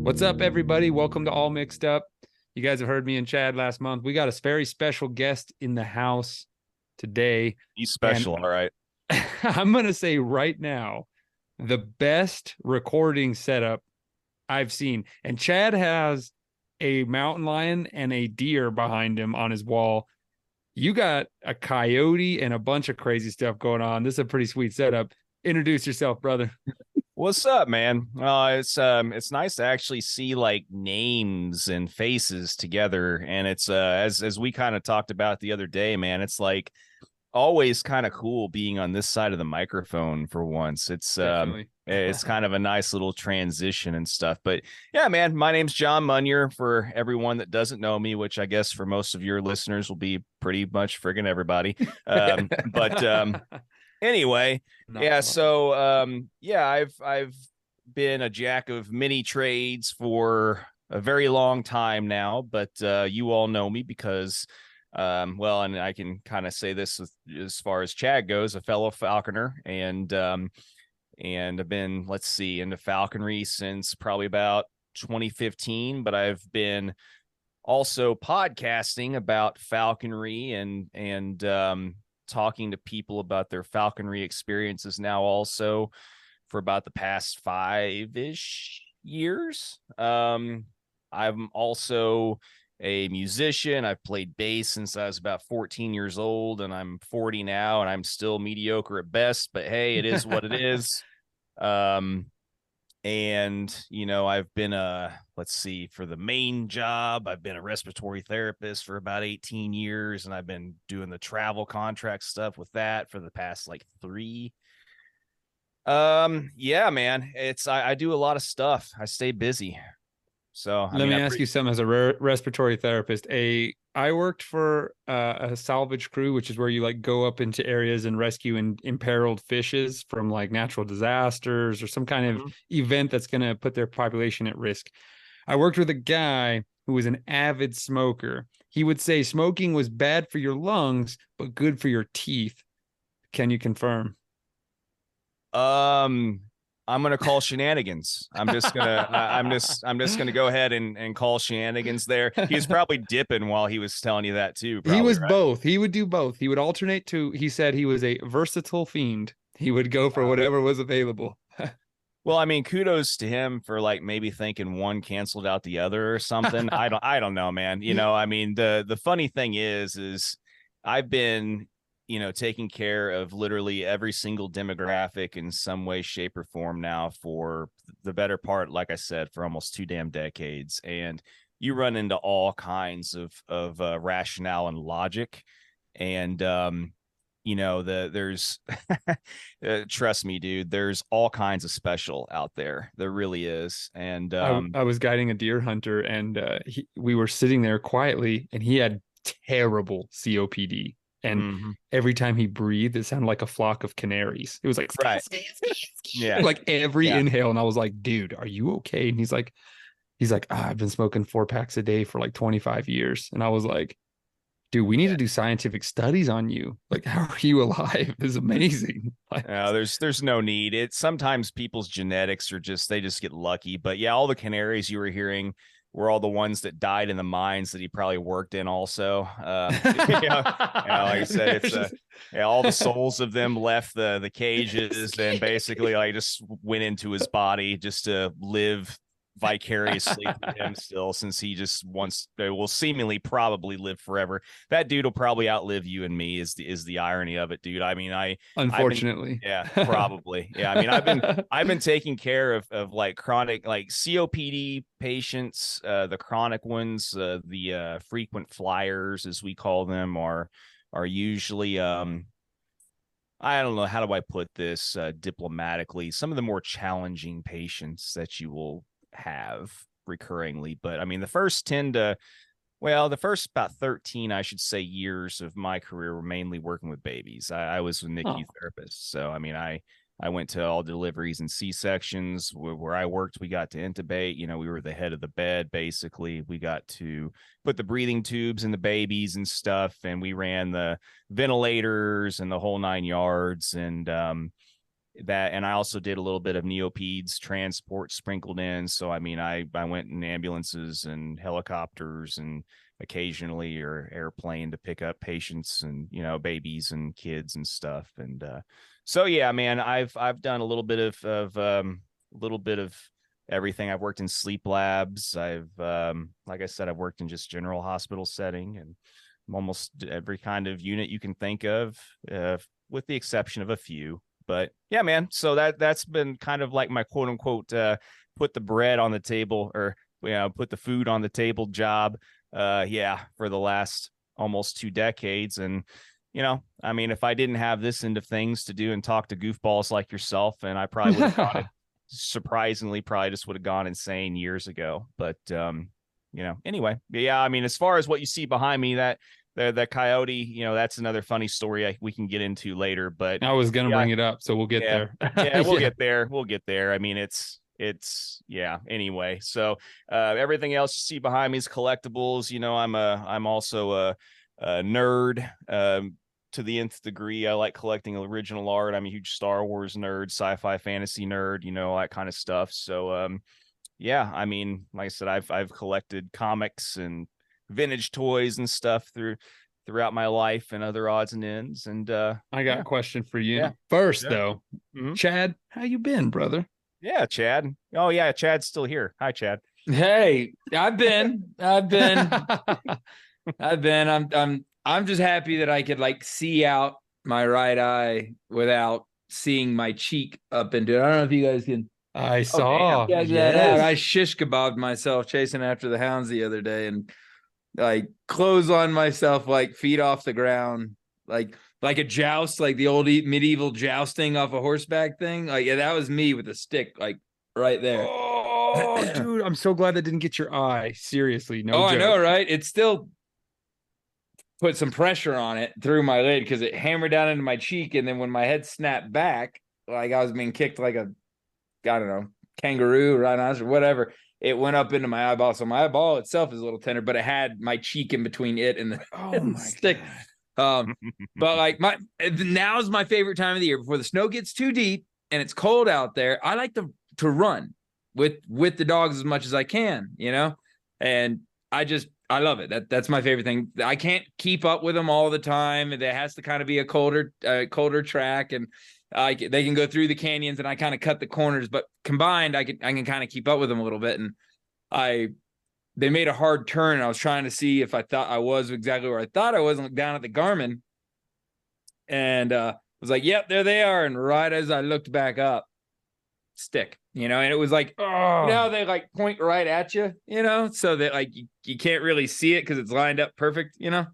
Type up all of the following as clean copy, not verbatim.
What's up, everybody? Welcome to All Mixed Up. You guys have heard me and Chad last month. We got a very special guest in the house today. He's special, all right. I'm going to say right now, the best recording setup I've seen. And Chad has a mountain lion and a deer behind him on his wall. You got a coyote and a bunch of crazy stuff going on. This is a pretty sweet setup. Introduce yourself, brother. What's up, man? It's nice to actually see like names and faces together, and it's as we kind of talked about the other day, man. It's like always kind of cool being on this side of the microphone for once. It's kind of a nice little transition and stuff. But yeah, man, my name's John Munnier for everyone that doesn't know me, which I guess for most of your listeners will be pretty much friggin' everybody. But anyway, I've been a jack of many trades for a very long time now, but you all know me because and I can kind of say this as far as Chad goes, a fellow falconer, and I've been, into falconry since probably about 2015, but I've been also podcasting about falconry and talking to people about their falconry experiences now also for about the past 5-ish years. I'm also a musician. I've played bass since I was about 14 years old, and I'm 40 now, and I'm still mediocre at best, but hey, it is what it is. I've been for the main job, I've been a respiratory therapist for about 18 years, and I've been doing the travel contract stuff with that for the past 3. Yeah, man, I do a lot of stuff. I stay busy. So let me ask you something. As a respiratory therapist, I worked for a salvage crew, which is where you go up into areas and rescue imperiled fishes from natural disasters or some kind of event that's going to put their population at risk. I worked with a guy who was an avid smoker. He would say smoking was bad for your lungs, but good for your teeth. Can you confirm? I'm gonna call shenanigans. I'm just gonna go ahead and call shenanigans there. He was probably dipping while he was telling you that too. Probably, he was right? Both. He would do both. He would alternate to. He said he was a versatile fiend. He would go for whatever was available. Well, I mean, kudos to him for maybe thinking one canceled out the other or something. I don't know, man. I mean, the funny thing is I've been taking care of literally every single demographic in some way, shape, or form now for the better part, like I said, for almost 2 damn decades. And you run into all kinds of rationale and logic. And, there's, trust me, dude, there's all kinds of special out there. There really is. And I was guiding a deer hunter, and we were sitting there quietly, and he had terrible COPD. And every time he breathed, it sounded like a flock of canaries. It was like, right. Yeah. Every inhale. And I was like, dude, are you okay? And he's like, I've been smoking 4 packs a day for 25 years. And I was like, dude, we need to do scientific studies on you. How are you alive? It's amazing. No, there's no need. Sometimes people's genetics are they just get lucky. But yeah, all the canaries you were hearing were all the ones that died in the mines that he probably worked in also. Like I said, it's all the souls of them left the cages and basically just went into his body just to live vicariously through him still, since he just will seemingly probably live forever. That dude will probably outlive you and me is the irony of it, dude. I mean, unfortunately, probably. Yeah. I mean, I've been taking care of chronic COPD patients, the chronic ones, the frequent flyers, as we call them, are usually I don't know, how do I put this diplomatically, some of the more challenging patients that you will have recurringly. But I mean, the first about 13, I should say, years of my career were mainly working with babies. I was a NICU therapist. So, I mean, I went to all deliveries and C-sections. Where I worked, we got to intubate. We were the head of the bed, basically. We got to put the breathing tubes in the babies and stuff, and we ran the ventilators and the whole 9 yards. And that, and I also did a little bit of neopeds transport sprinkled in. So I mean, I went in ambulances and helicopters and occasionally or airplane to pick up patients and babies and kids and stuff. And so yeah, man, I've done a little bit of everything. I've worked in sleep labs. I've like I said, I've worked in just general hospital setting and almost every kind of unit you can think of, with the exception of a few. But yeah, man. So that's been kind of like my quote unquote put the bread on the table, or put the food on the table job. For the last almost 2 decades. And I mean, if I didn't have this end of things to do and talk to goofballs like yourself, and I probably would have gone surprisingly probably just would have gone insane years ago. But anyway, yeah, I mean, as far as what you see behind me, that the coyote, that's another funny story we can get into later. But I was gonna bring it up, so we'll get there. We'll get there. We'll get there. I mean, it's anyway. So everything else you see behind me is collectibles. I'm also a nerd to the nth degree. I like collecting original art. I'm a huge Star Wars nerd, sci-fi fantasy nerd, all that kind of stuff. So I mean, like I said, I've collected comics and vintage toys and stuff throughout my life and other odds and ends. And I got a question for you. First, though, Chad, how you been, brother? Yeah, Chad. Oh yeah, Chad's still here. Hi, Chad. Hey, I've been. I'm just happy that I could like see out my right eye without seeing my cheek up into it. I don't know if you guys can. I saw. Yeah, yes. I shish kebabbed myself chasing after the hounds the other day, and like clothes on myself, like feet off the ground, like a joust, like the old medieval jousting off a horseback thing. Like that was me with a stick, like right there. Oh, dude, I'm so glad that didn't get your eye. Seriously, no joke. I know, right? It still put some pressure on it through my lid because it hammered down into my cheek, and then when my head snapped back, like I was being kicked like a, I don't know, kangaroo, rhinoceros, or whatever. It went up into my eyeball. So my eyeball itself is a little tender, but it had my cheek in between it and the stick. But like now's my favorite time of the year before the snow gets too deep and it's cold out there. I like to run with the dogs as much as I can, and I love it. That's my favorite thing. I can't keep up with them all the time. There has to kind of be a colder track, and they can go through the canyons, and I kind of cut the corners. But combined, I can kind of keep up with them a little bit. And they made a hard turn. And I was trying to see if I thought I was exactly where I thought I was. And looked down at the Garmin, and was like, "Yep, there they are." And right as I looked back up, stick, and it was like, how they like point right at you, so that like you can't really see it because it's lined up perfect, It's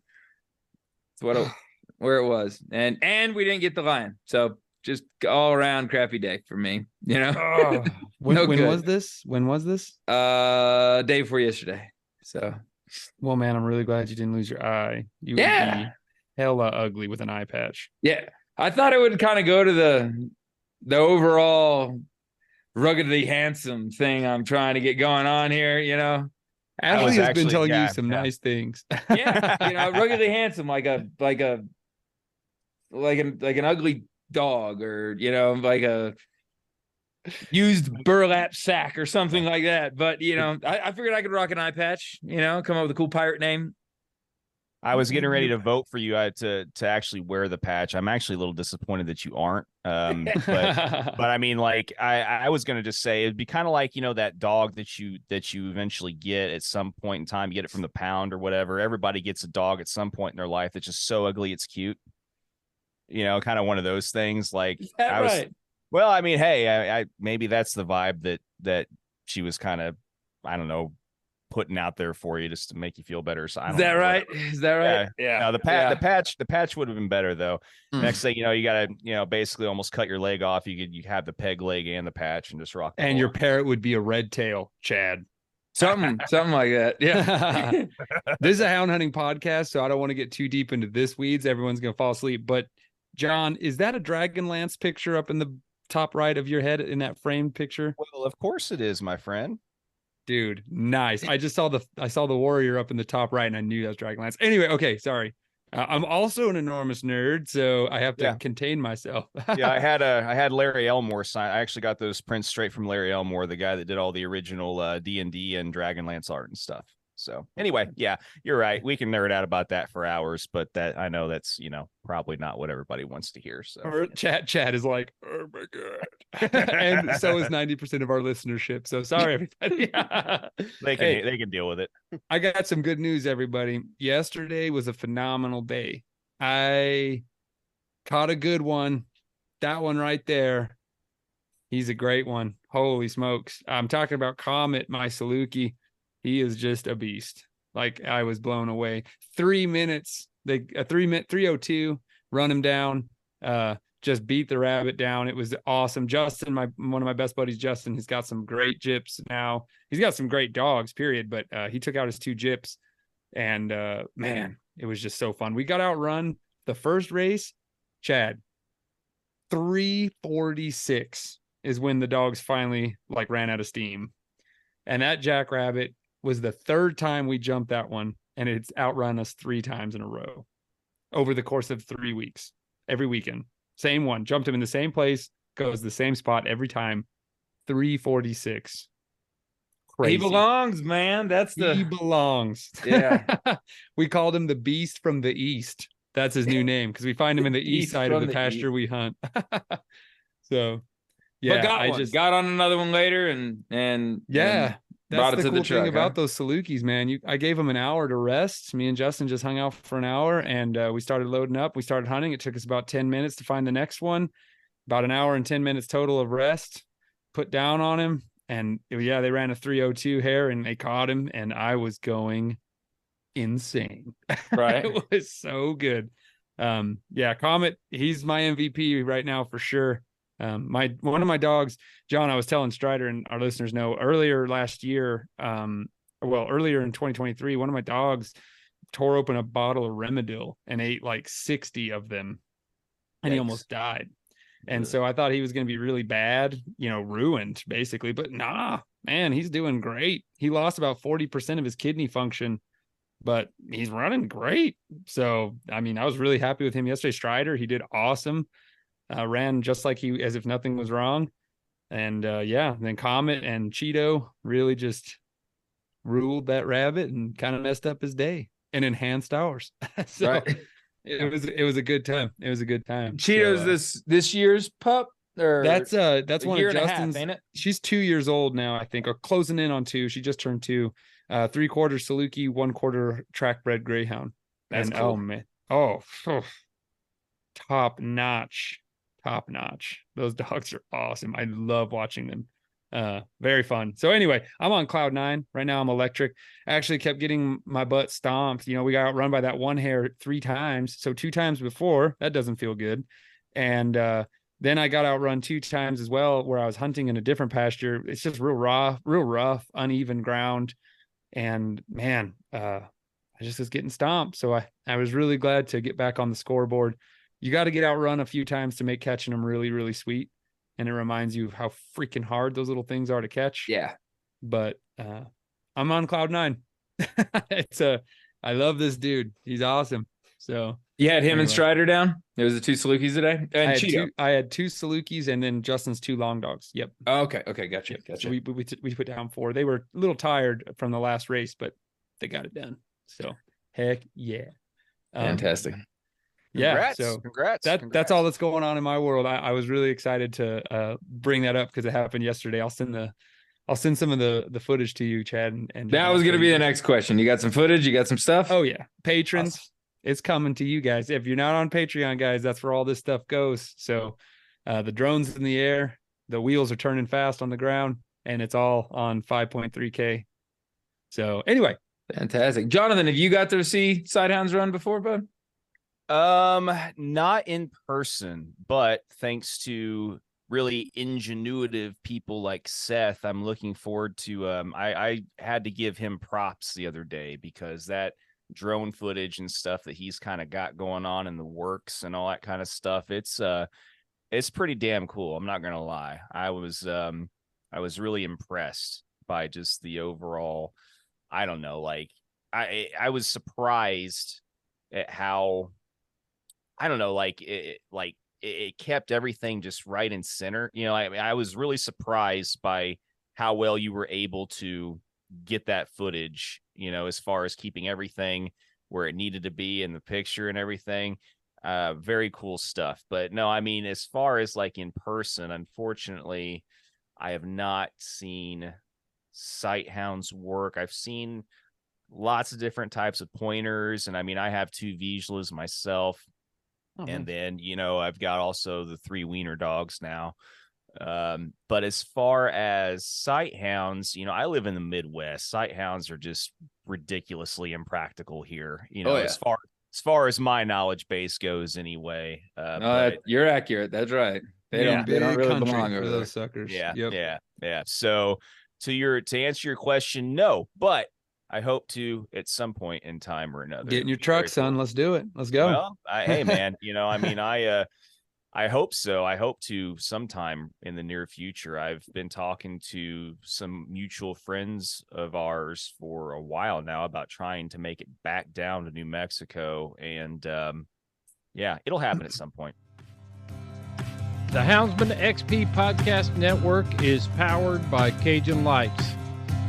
where it was, and we didn't get the lion, so just all around crappy day for me, When was this? Day before yesterday. So, well, man, I'm really glad you didn't lose your eye. You would be hella ugly with an eye patch. Yeah, I thought it would kind of go to the overall ruggedly handsome thing I'm trying to get going on here, Ashley has been telling you some nice things. Ruggedly handsome, like an ugly dog, or like a used burlap sack or something like that. But I figured I could rock an eye patch, come up with a cool pirate name. I was getting ready to vote for you to actually wear the patch. I'm actually a little disappointed that you aren't. But I mean, like I was gonna just say it'd be kind of like that dog that you eventually get at some point in time. You get it from the pound or whatever. Everybody gets a dog at some point in their life that's just so ugly it's cute. Kind of one of those things. Like I was. Right? Well, I mean, hey, I maybe that's the vibe that she was kind of, I don't know, putting out there for you just to make you feel better. So Is that right? Yeah. No, the patch would have been better though. Next thing you gotta, basically almost cut your leg off. You have the peg leg and the patch and just rock. And your parrot would be a red tail, Chad. Something like that. Yeah. This is a hound hunting podcast, so I don't want to get too deep into this weeds. Everyone's gonna fall asleep. But John, is that a Dragonlance picture up in the top right of your head in that framed picture? Well, of course it is, my friend. Dude, nice. I saw the warrior up in the top right, and I knew that was Dragonlance. Anyway, okay, sorry. I'm also an enormous nerd, so I have to Yeah. contain myself. Yeah, I had Larry Elmore sign. I actually got those prints straight from Larry Elmore, the guy that did all the original D&D and Dragonlance art and stuff. So anyway, yeah, you're right. We can nerd out about that for hours, but that I know that's probably not what everybody wants to hear. So Or chat is like, oh my god, and so is 90% of our listenership. So sorry, everybody. they can deal with it. I got some good news, everybody. Yesterday was a phenomenal day. I caught a good one. That one right there. He's a great one. Holy smokes. I'm talking about Comet, my Saluki. He is just a beast. Like, I was blown away. 3 minutes. They 3:02, run him down. Just beat the rabbit down. It was awesome. Justin, one of my best buddies, Justin, he's got some great gyps now. He's got some great dogs, period. But he took out his 2 gyps, and man, it was just so fun. We got outrun the first race, Chad. 3:46 is when the dogs finally like ran out of steam. And that jackrabbit was the 3rd time we jumped that one, and it's outrun us 3 times in a row over the course of 3 weeks. Every weekend, same one, jumped him in the same place, goes the same spot every time. 3:46. Crazy. He belongs, man. He belongs. Yeah. We called him the Beast from the East. That's his new name, because we find him in the east side of the pasture we hunt. So yeah, but got on another one later, and yeah, brought that's it the to cool the truck, thing about those Salukis, man. I gave him an hour to rest. Me and Justin just hung out for an hour, and we started loading up. We started hunting. It took us about 10 minutes to find the next one. About an hour and 10 minutes total of rest. Put down on him, and yeah, they ran a 3:02 hair, and they caught him, and I was going insane. Right. It was so good. Yeah, Comet, he's my MVP right now for sure. One of my dogs, John, I was telling Strider, and our listeners know, earlier last year, earlier in 2023, one of my dogs tore open a bottle of Remedil and ate like 60 of them, and he almost died. And so I thought he was going to be really bad, ruined basically, but nah, man, he's doing great. He lost about 40% of his kidney function, but he's running great. So, I mean, I was really happy with him yesterday. Strider, he did awesome. Ran just like as if nothing was wrong. And then Comet and Cheeto really just ruled that rabbit and kind of messed up his day and enhanced ours. So right. It was a good time. It was a good time. Cheeto's this year's pup? Or that's one of Justin's, ain't it? She's 2 years old now, I think, or closing in on 2. She just turned 2. 3/4 Saluki, 1/4 track bred greyhound. That's and cool. Oh man, top notch. Those dogs are awesome. I love watching them. Very fun. So anyway, I'm on cloud 9 right now. I'm electric. I actually kept getting my butt stomped. We got outrun by that one hare 3 times, so 2 times before. That doesn't feel good. And then I got outrun 2 times as well, where I was hunting in a different pasture. It's just real rough, uneven ground. And man, I just was getting stomped. So I was really glad to get back on the scoreboard. You got to get outrun a few times to make catching them really, really sweet. And it reminds you of how freaking hard those little things are to catch. Yeah. But I'm on cloud 9. I love this dude. He's awesome. So you had him and Strider down? There was the 2 Salukis today? And I had 2 Salukis and then Justin's 2 long dogs. Yep. Oh, okay. Gotcha. So we put down 4. They were a little tired from the last race, but they got it done. So heck yeah. Fantastic. Yeah. Congrats. That's all that's going on in my world. I was really excited to bring that up because it happened yesterday. I'll send some of the footage to you, Chad. And that was going to be the next question. You got some footage? You got some stuff? Oh yeah. Patrons. Awesome. It's coming to you guys. If you're not on Patreon, guys, that's where all this stuff goes. So the drone's in the air, the wheels are turning fast on the ground, and it's all on 5.3K. So anyway. Fantastic. Jonathan, have you got to see Sidehounds run before, bud? Not in person, but thanks to really ingenuitive people like Seth, I'm looking forward to I had to give him props the other day because that drone footage and stuff that he's kind of got going on in the works and all that kind of stuff, it's pretty damn cool. I'm not gonna lie. I was really impressed by just the overall, I don't know, like I was surprised at how, I don't know, like it kept everything just right in center. You know, I was really surprised by how well you were able to get that footage, you know, as far as keeping everything where it needed to be in the picture and everything. Very cool stuff. But no, I mean, as far as like in person, unfortunately, I have not seen sight hounds work. I've seen lots of different types of pointers, and I mean, I have 2 Vizslas myself. And then, you know, I've got also the 3 wiener dogs now. But as far as sight hounds, you know, I live in the Midwest. Sight hounds are just ridiculously impractical here, you know, as far as my knowledge base goes anyway. But you're accurate. That's right. They don't really belong over those suckers. Yeah. So to answer your question, no, but I hope to at some point in time or another. Get in your truck, son. Let's do it. Let's go. Well, hey man, you know, I mean, I hope so. I hope to sometime in the near future. I've been talking to some mutual friends of ours for a while now about trying to make it back down to New Mexico. And yeah, it'll happen at some point. The Houndsman XP Podcast Network is powered by Cajun Lights.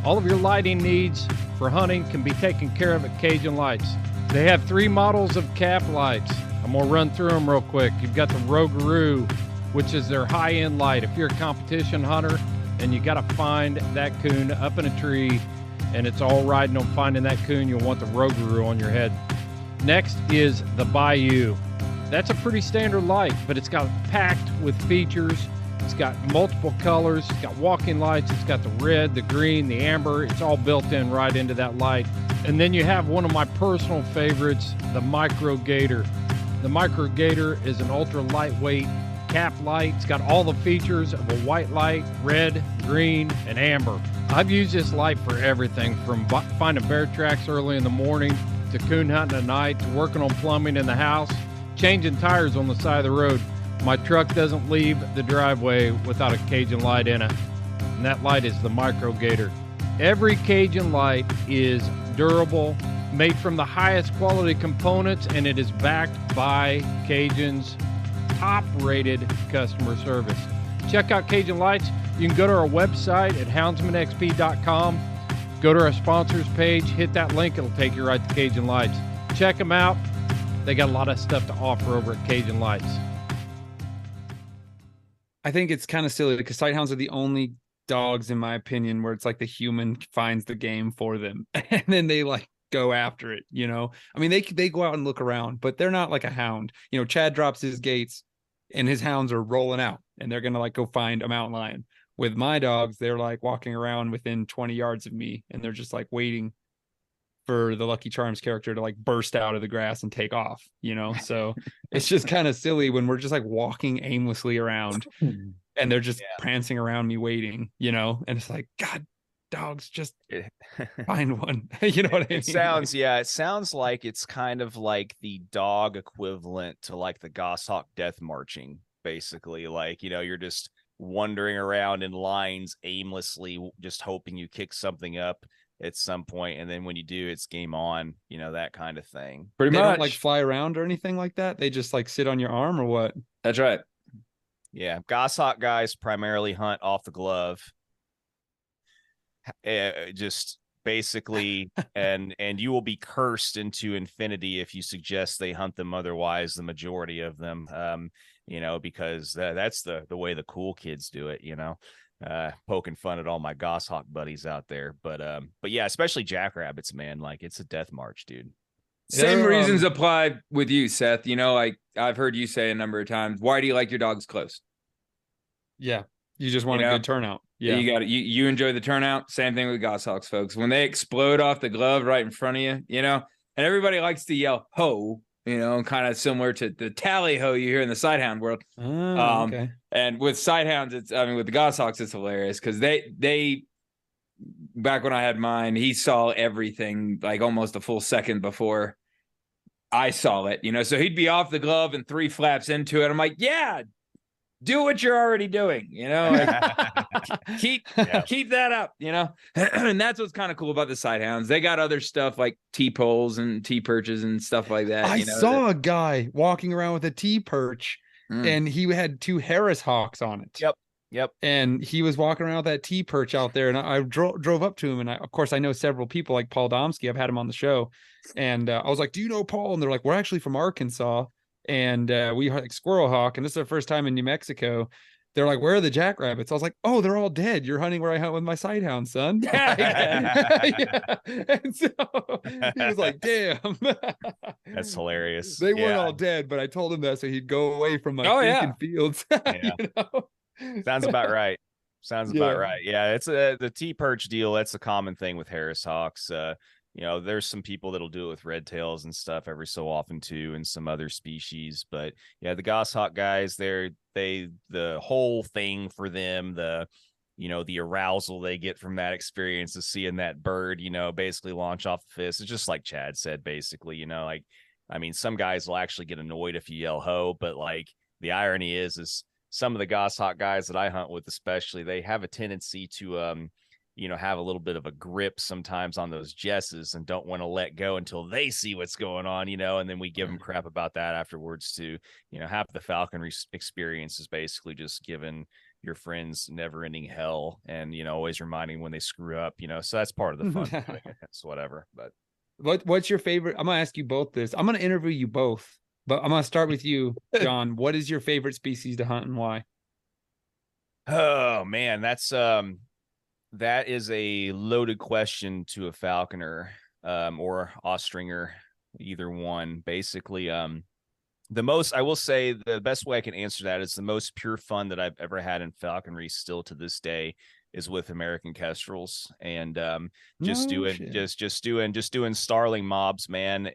All of your lighting needs for hunting can be taken care of at Cajun Lights. They have 3 models of cap lights. I'm going to run through them real quick. You've got the Rougarou, which is their high-end light. If you're a competition hunter and you got to find that coon up in a tree and it's all riding on finding that coon, you'll want the Rougarou on your head. Next is the Bayou. That's a pretty standard light, but it's got packed with features. It's got multiple colors. It's got walking lights. It's got the red, the green, the amber. It's all built in right into that light. And then you have one of my personal favorites, the Micro Gator. The Micro Gator is an ultra lightweight cap light. It's got all the features of a white light, red, green, and amber. I've used this light for everything from finding bear tracks early in the morning to coon hunting at night to working on plumbing in the house, changing tires on the side of the road. My truck doesn't leave the driveway without a Cajun light in it, and that light is the Micro Gator. Every Cajun light is durable, made from the highest quality components, and it is backed by Cajun's top-rated customer service. Check out Cajun Lights. You can go to our website at houndsmanxp.com, go to our sponsors page, hit that link, it'll take you right to Cajun Lights. Check them out. They got a lot of stuff to offer over at Cajun Lights. I think it's kind of silly because sight hounds are the only dogs, in my opinion, where it's like the human finds the game for them and then they like go after it, you know. I mean, they go out and look around, but they're not like a hound. You know, Chad drops his gates and his hounds are rolling out and they're gonna like go find a mountain lion. With my dogs, they're like walking around within 20 yards of me and they're just like waiting for the Lucky Charms character to like burst out of the grass and take off, you know. So it's just kind of silly when we're just like walking aimlessly around and they're just prancing around me waiting, you know. And it's like, God, dogs, just find one. You know what I mean? It sounds like it's kind of like the dog equivalent to like the Goshawk death marching, basically. Like, you know, you're just wandering around in lines aimlessly, just hoping you kick something up at some point, and then when you do, it's game on, you know, that kind of thing. Pretty much. They don't like fly around or anything like that. They just like sit on your arm or what? That's right. Yeah, Goshawk guys primarily hunt off the glove, just basically, and you will be cursed into infinity if you suggest they hunt them otherwise. The majority of them, you know, because that's the way the cool kids do it, you know. Poking fun at all my Goshawk buddies out there, but yeah, especially jackrabbits, man. Like, it's a death march, dude. Same reasons apply with you, Seth. You know, like I've heard you say a number of times, why do you like your dogs close? Yeah, you just want a good turnout. Yeah, you got it. You enjoy the turnout. Same thing with Goshawks, folks. When they explode off the glove right in front of you, you know, and everybody likes to yell "ho," you know, kind of similar to the tally ho you hear in the sighthound world. Okay. And with sighthounds, with the Goshawks, it's hilarious because they back when I had mine, he saw everything like almost a full second before I saw it, you know. So he'd be off the glove and 3 flaps into it. I'm like, yeah, do what you're already doing, keep that up, and that's what's kind of cool about the side hounds. They got other stuff like T-poles and T-perches and stuff like that. I saw a guy walking around with a T-perch and he had 2 Harris hawks on it. Yep. And he was walking around with that T-perch out there, and I drove up to him, and of course I know several people like Paul Domsky. I've had him on the show, and I was like, "Do you know Paul?" And they're like, "We're actually from Arkansas, and we like squirrel hawk, and this is our first time in New Mexico." They're like, "Where are the jackrabbits?" I was like, "Oh, they're all dead. You're hunting where I hunt with my sighthound, son." Yeah. And so he was like, "Damn." That's hilarious. They weren't all dead, but I told him that so he'd go away from like thinking fields. Sounds about right. About right. Yeah, it's the T-perch deal. That's a common thing with Harris hawks. There's some people that'll do it with red tails and stuff every so often too, and some other species. But yeah, the goshawk guys, the whole thing for them, the arousal they get from that experience of seeing that bird, basically launch off the fist. It's just like Chad said, basically, some guys will actually get annoyed if you yell ho, but like the irony is some of the goshawk guys that I hunt with, especially, they have a tendency to, have a little bit of a grip sometimes on those jesses and don't want to let go until they see what's going on, and then we give them crap about that afterwards too. Half the falconry experience is basically just giving your friends never-ending hell and, always reminding when they screw up, so that's part of the fun. It's whatever. But what's your favorite? I'm gonna ask you both this. I'm gonna interview you both. But I'm going to start with you, John. What is your favorite species to hunt and why? Oh, man, that is a loaded question to a falconer or ostringer, either one. Basically, I will say the best way I can answer that is the most pure fun that I've ever had in falconry still to this day is with American kestrels and just doing starling mobs, man.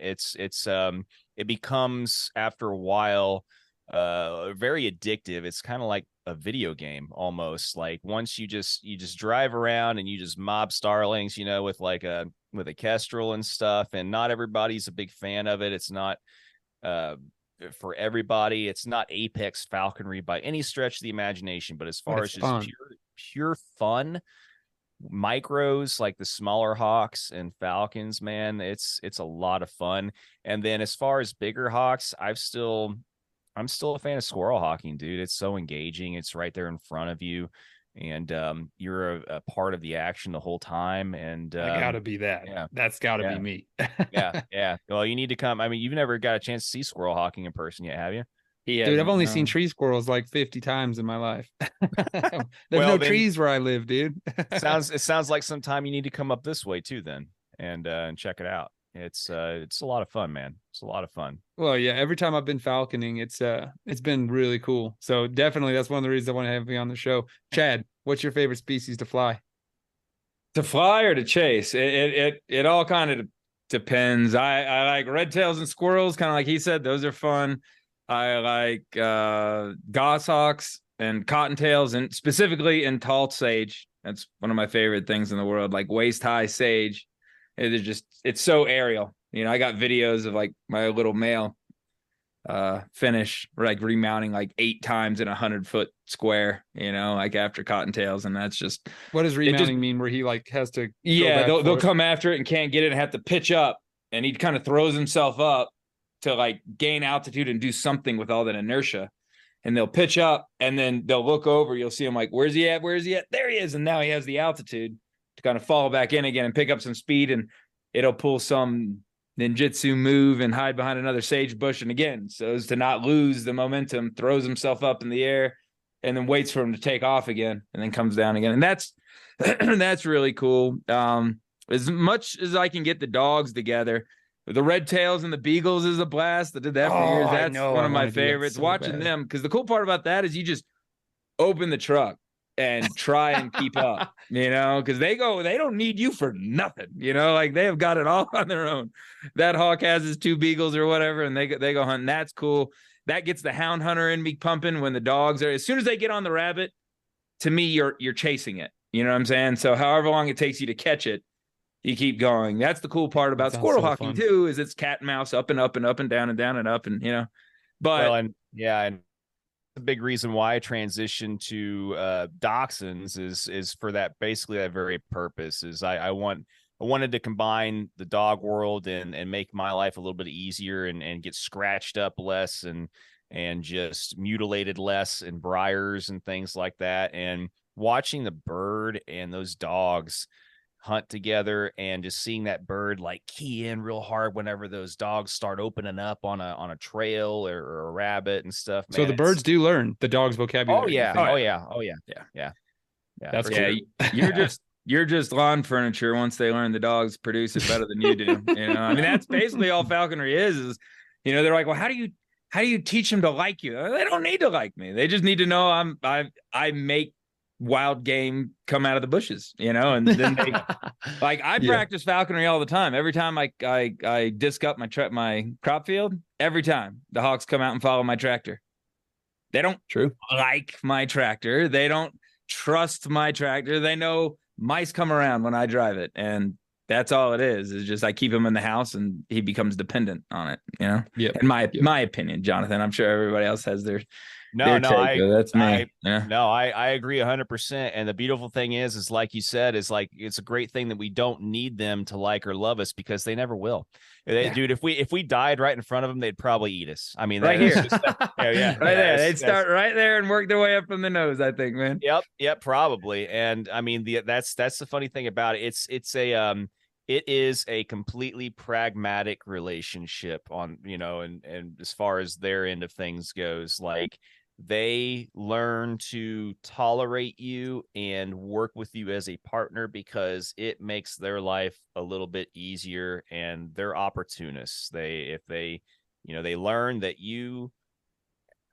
It becomes after a while very addictive. It's kind of like a video game almost. Like once you just drive around and you just mob starlings, with with a kestrel and stuff, and not everybody's a big fan of it. It's not for everybody. It's not apex falconry by any stretch of the imagination, but as far as just pure fun, micros like the smaller hawks and falcons, man, it's a lot of fun. And then as far as bigger hawks, I'm still a fan of squirrel hawking, dude. It's so engaging. It's right there in front of you, and you're a part of the action the whole time. And I gotta be that. Yeah, that's gotta be me. yeah. Well, you need to come. You've never got a chance to see squirrel hawking in person yet, have you? Dude, I've only seen tree squirrels like 50 times in my life. There's no trees where I live, dude. It sounds like sometime you need to come up this way too, then, and check it out. It's a lot of fun, man. It's a lot of fun. Well, yeah, every time I've been falconing, it's been really cool. So definitely that's one of the reasons I want to have you on the show. Chad, what's your favorite species to fly? To fly or to chase? It all kind of depends. I like red tails and squirrels, kind of like he said. Those are fun. I like goshawks and cottontails, and specifically in tall sage. That's one of my favorite things in the world, like waist high sage. It's so aerial. I got videos of like my little male finish, like remounting like 8 times in 100-foot square, like after cottontails. And that's just, what does remounting mean, where he like has to they'll come after it and can't get it and have to pitch up, and he kind of throws himself up to like gain altitude and do something with all that inertia. And they'll pitch up and then they'll look over. You'll see him like, where's he at? There he is. And now he has the altitude to kind of fall back in again and pick up some speed, and it'll pull some ninjutsu move and hide behind another sage bush. And again, so as to not lose the momentum, throws himself up in the air and then waits for him to take off again and then comes down again. And that's really cool. As much as I can get the dogs together, the red tails and the beagles is a blast. I did that for years. That's one of my favorites. Watching them, because the cool part about that is you just open the truck and try and keep up, because they don't need you for nothing, like they have got it all on their own. That hawk has his 2 beagles or whatever, and they go hunting. That's cool. That gets the hound hunter in me pumping when the dogs are, as soon as they get on the rabbit, to me, you're chasing it. You know what I'm saying? So however long it takes you to catch it, you keep going. That's the cool part about squirrel hawking too, is it's cat and mouse, up and up and up and down and down and up, and but well, and the big reason why I transitioned to dachshunds is for that, basically that very purpose. Is I wanted to combine the dog world and make my life a little bit easier and get scratched up less and just mutilated less in briars and things like that. And watching the bird and those dogs hunt together and just seeing that bird like key in real hard whenever those dogs start opening up on a trail or a rabbit and stuff. Man, So the birds do learn the dog's vocabulary. Oh yeah. That's Yeah, cool. you're just lawn furniture once they learn the dogs produce it better than you do. I mean, that's basically all falconry is, they're like, well, how do you teach them to like you? They don't need to like me. They just need to know I make wild game come out of the bushes, and then they like I practice falconry all the time. Every time I disc up my crop field, every time the hawks come out and follow my tractor. They don't like my tractor. They don't trust my tractor. They know mice come around when I drive it, and that's all it is just I keep him in the house and he becomes dependent on it, in my opinion. Jonathan, I'm sure everybody else has their that's me. I agree 100%. And the beautiful thing is like you said, is like it's a great thing that we don't need them to like or love us, because they never will. Dude, if we died right in front of them, they'd probably eat us. I mean, right here, right there. They'd start right there and work their way up from the nose, I think, man. Yep, probably. And I mean, that's the funny thing about it. It is a completely pragmatic relationship on, and as far as their end of things goes, like they learn to tolerate you and work with you as a partner because it makes their life a little bit easier, and they're opportunists. If they learn that you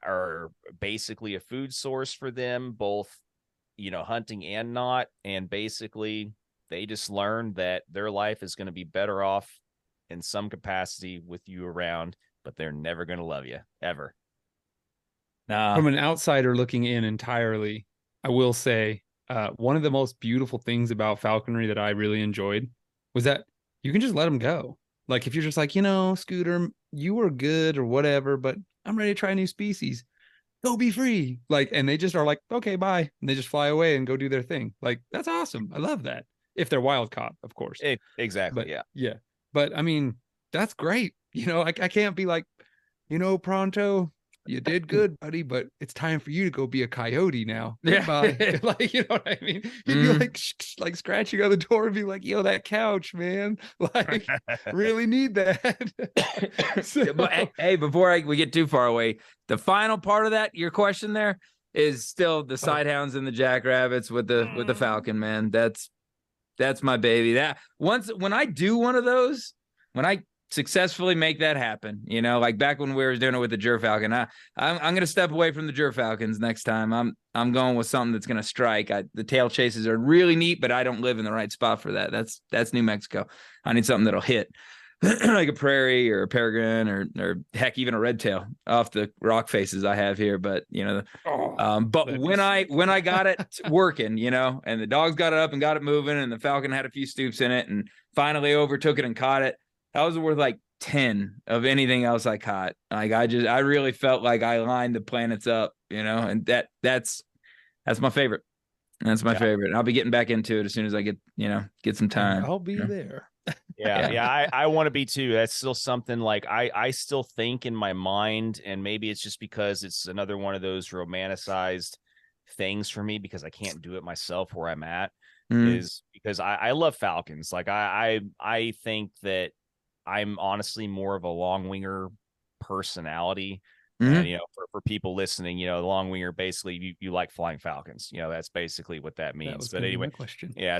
are basically a food source for them, both, hunting and not, and basically they just learn that their life is going to be better off in some capacity with you around, but they're never going to love you ever. From an outsider looking in entirely, I will say one of the most beautiful things about falconry that I really enjoyed was that you can just let them go. Like if you're just like, Scooter, you were good or whatever, but I'm ready to try a new species. Go be free. Like, and they just are like, okay, bye. And they just fly away and go do their thing. Like, that's awesome. I love that. If they're wild caught, of course. Exactly. But, yeah. But I mean, that's great. I can't be like, Pronto, you did good, buddy, but it's time for you to go be a coyote now. Goodbye. Like, you know what I mean? You'd be like scratching on the door and be like, yo, that couch, man. Like, really need that. But hey, before we get too far away, the final part of that, your question there, is still the sidehounds and the jackrabbits with the falcon, man. That's my baby. That when I do one of those, when I successfully make that happen, like back when we were doing it with the gerfalcon, I'm going to step away from the gerfalcons next time. I'm going with something that's going to strike. The tail chases are really neat, but I don't live in the right spot for that. That's New Mexico. I need something that'll hit like a prairie or a peregrine or heck, even a red tail off the rock faces I have here. But but when I got it working, and the dogs got it up and got it moving, and the falcon had a few stoops in it and finally overtook it and caught it, that was worth like 10 of anything else I caught. Like I really felt like I lined the planets up, and that's my favorite. That's my favorite. I'll be getting back into it as soon as I get some time. I'll be there. I want to be too. That's still something like I still think in my mind, and maybe it's just because it's another one of those romanticized things for me because I can't do it myself where I'm at, is because I love falcons. Like I think that I'm honestly more of a long winger personality. For people listening, the long winger, basically you like flying falcons. That's basically what that means. But anyway, question. Yeah.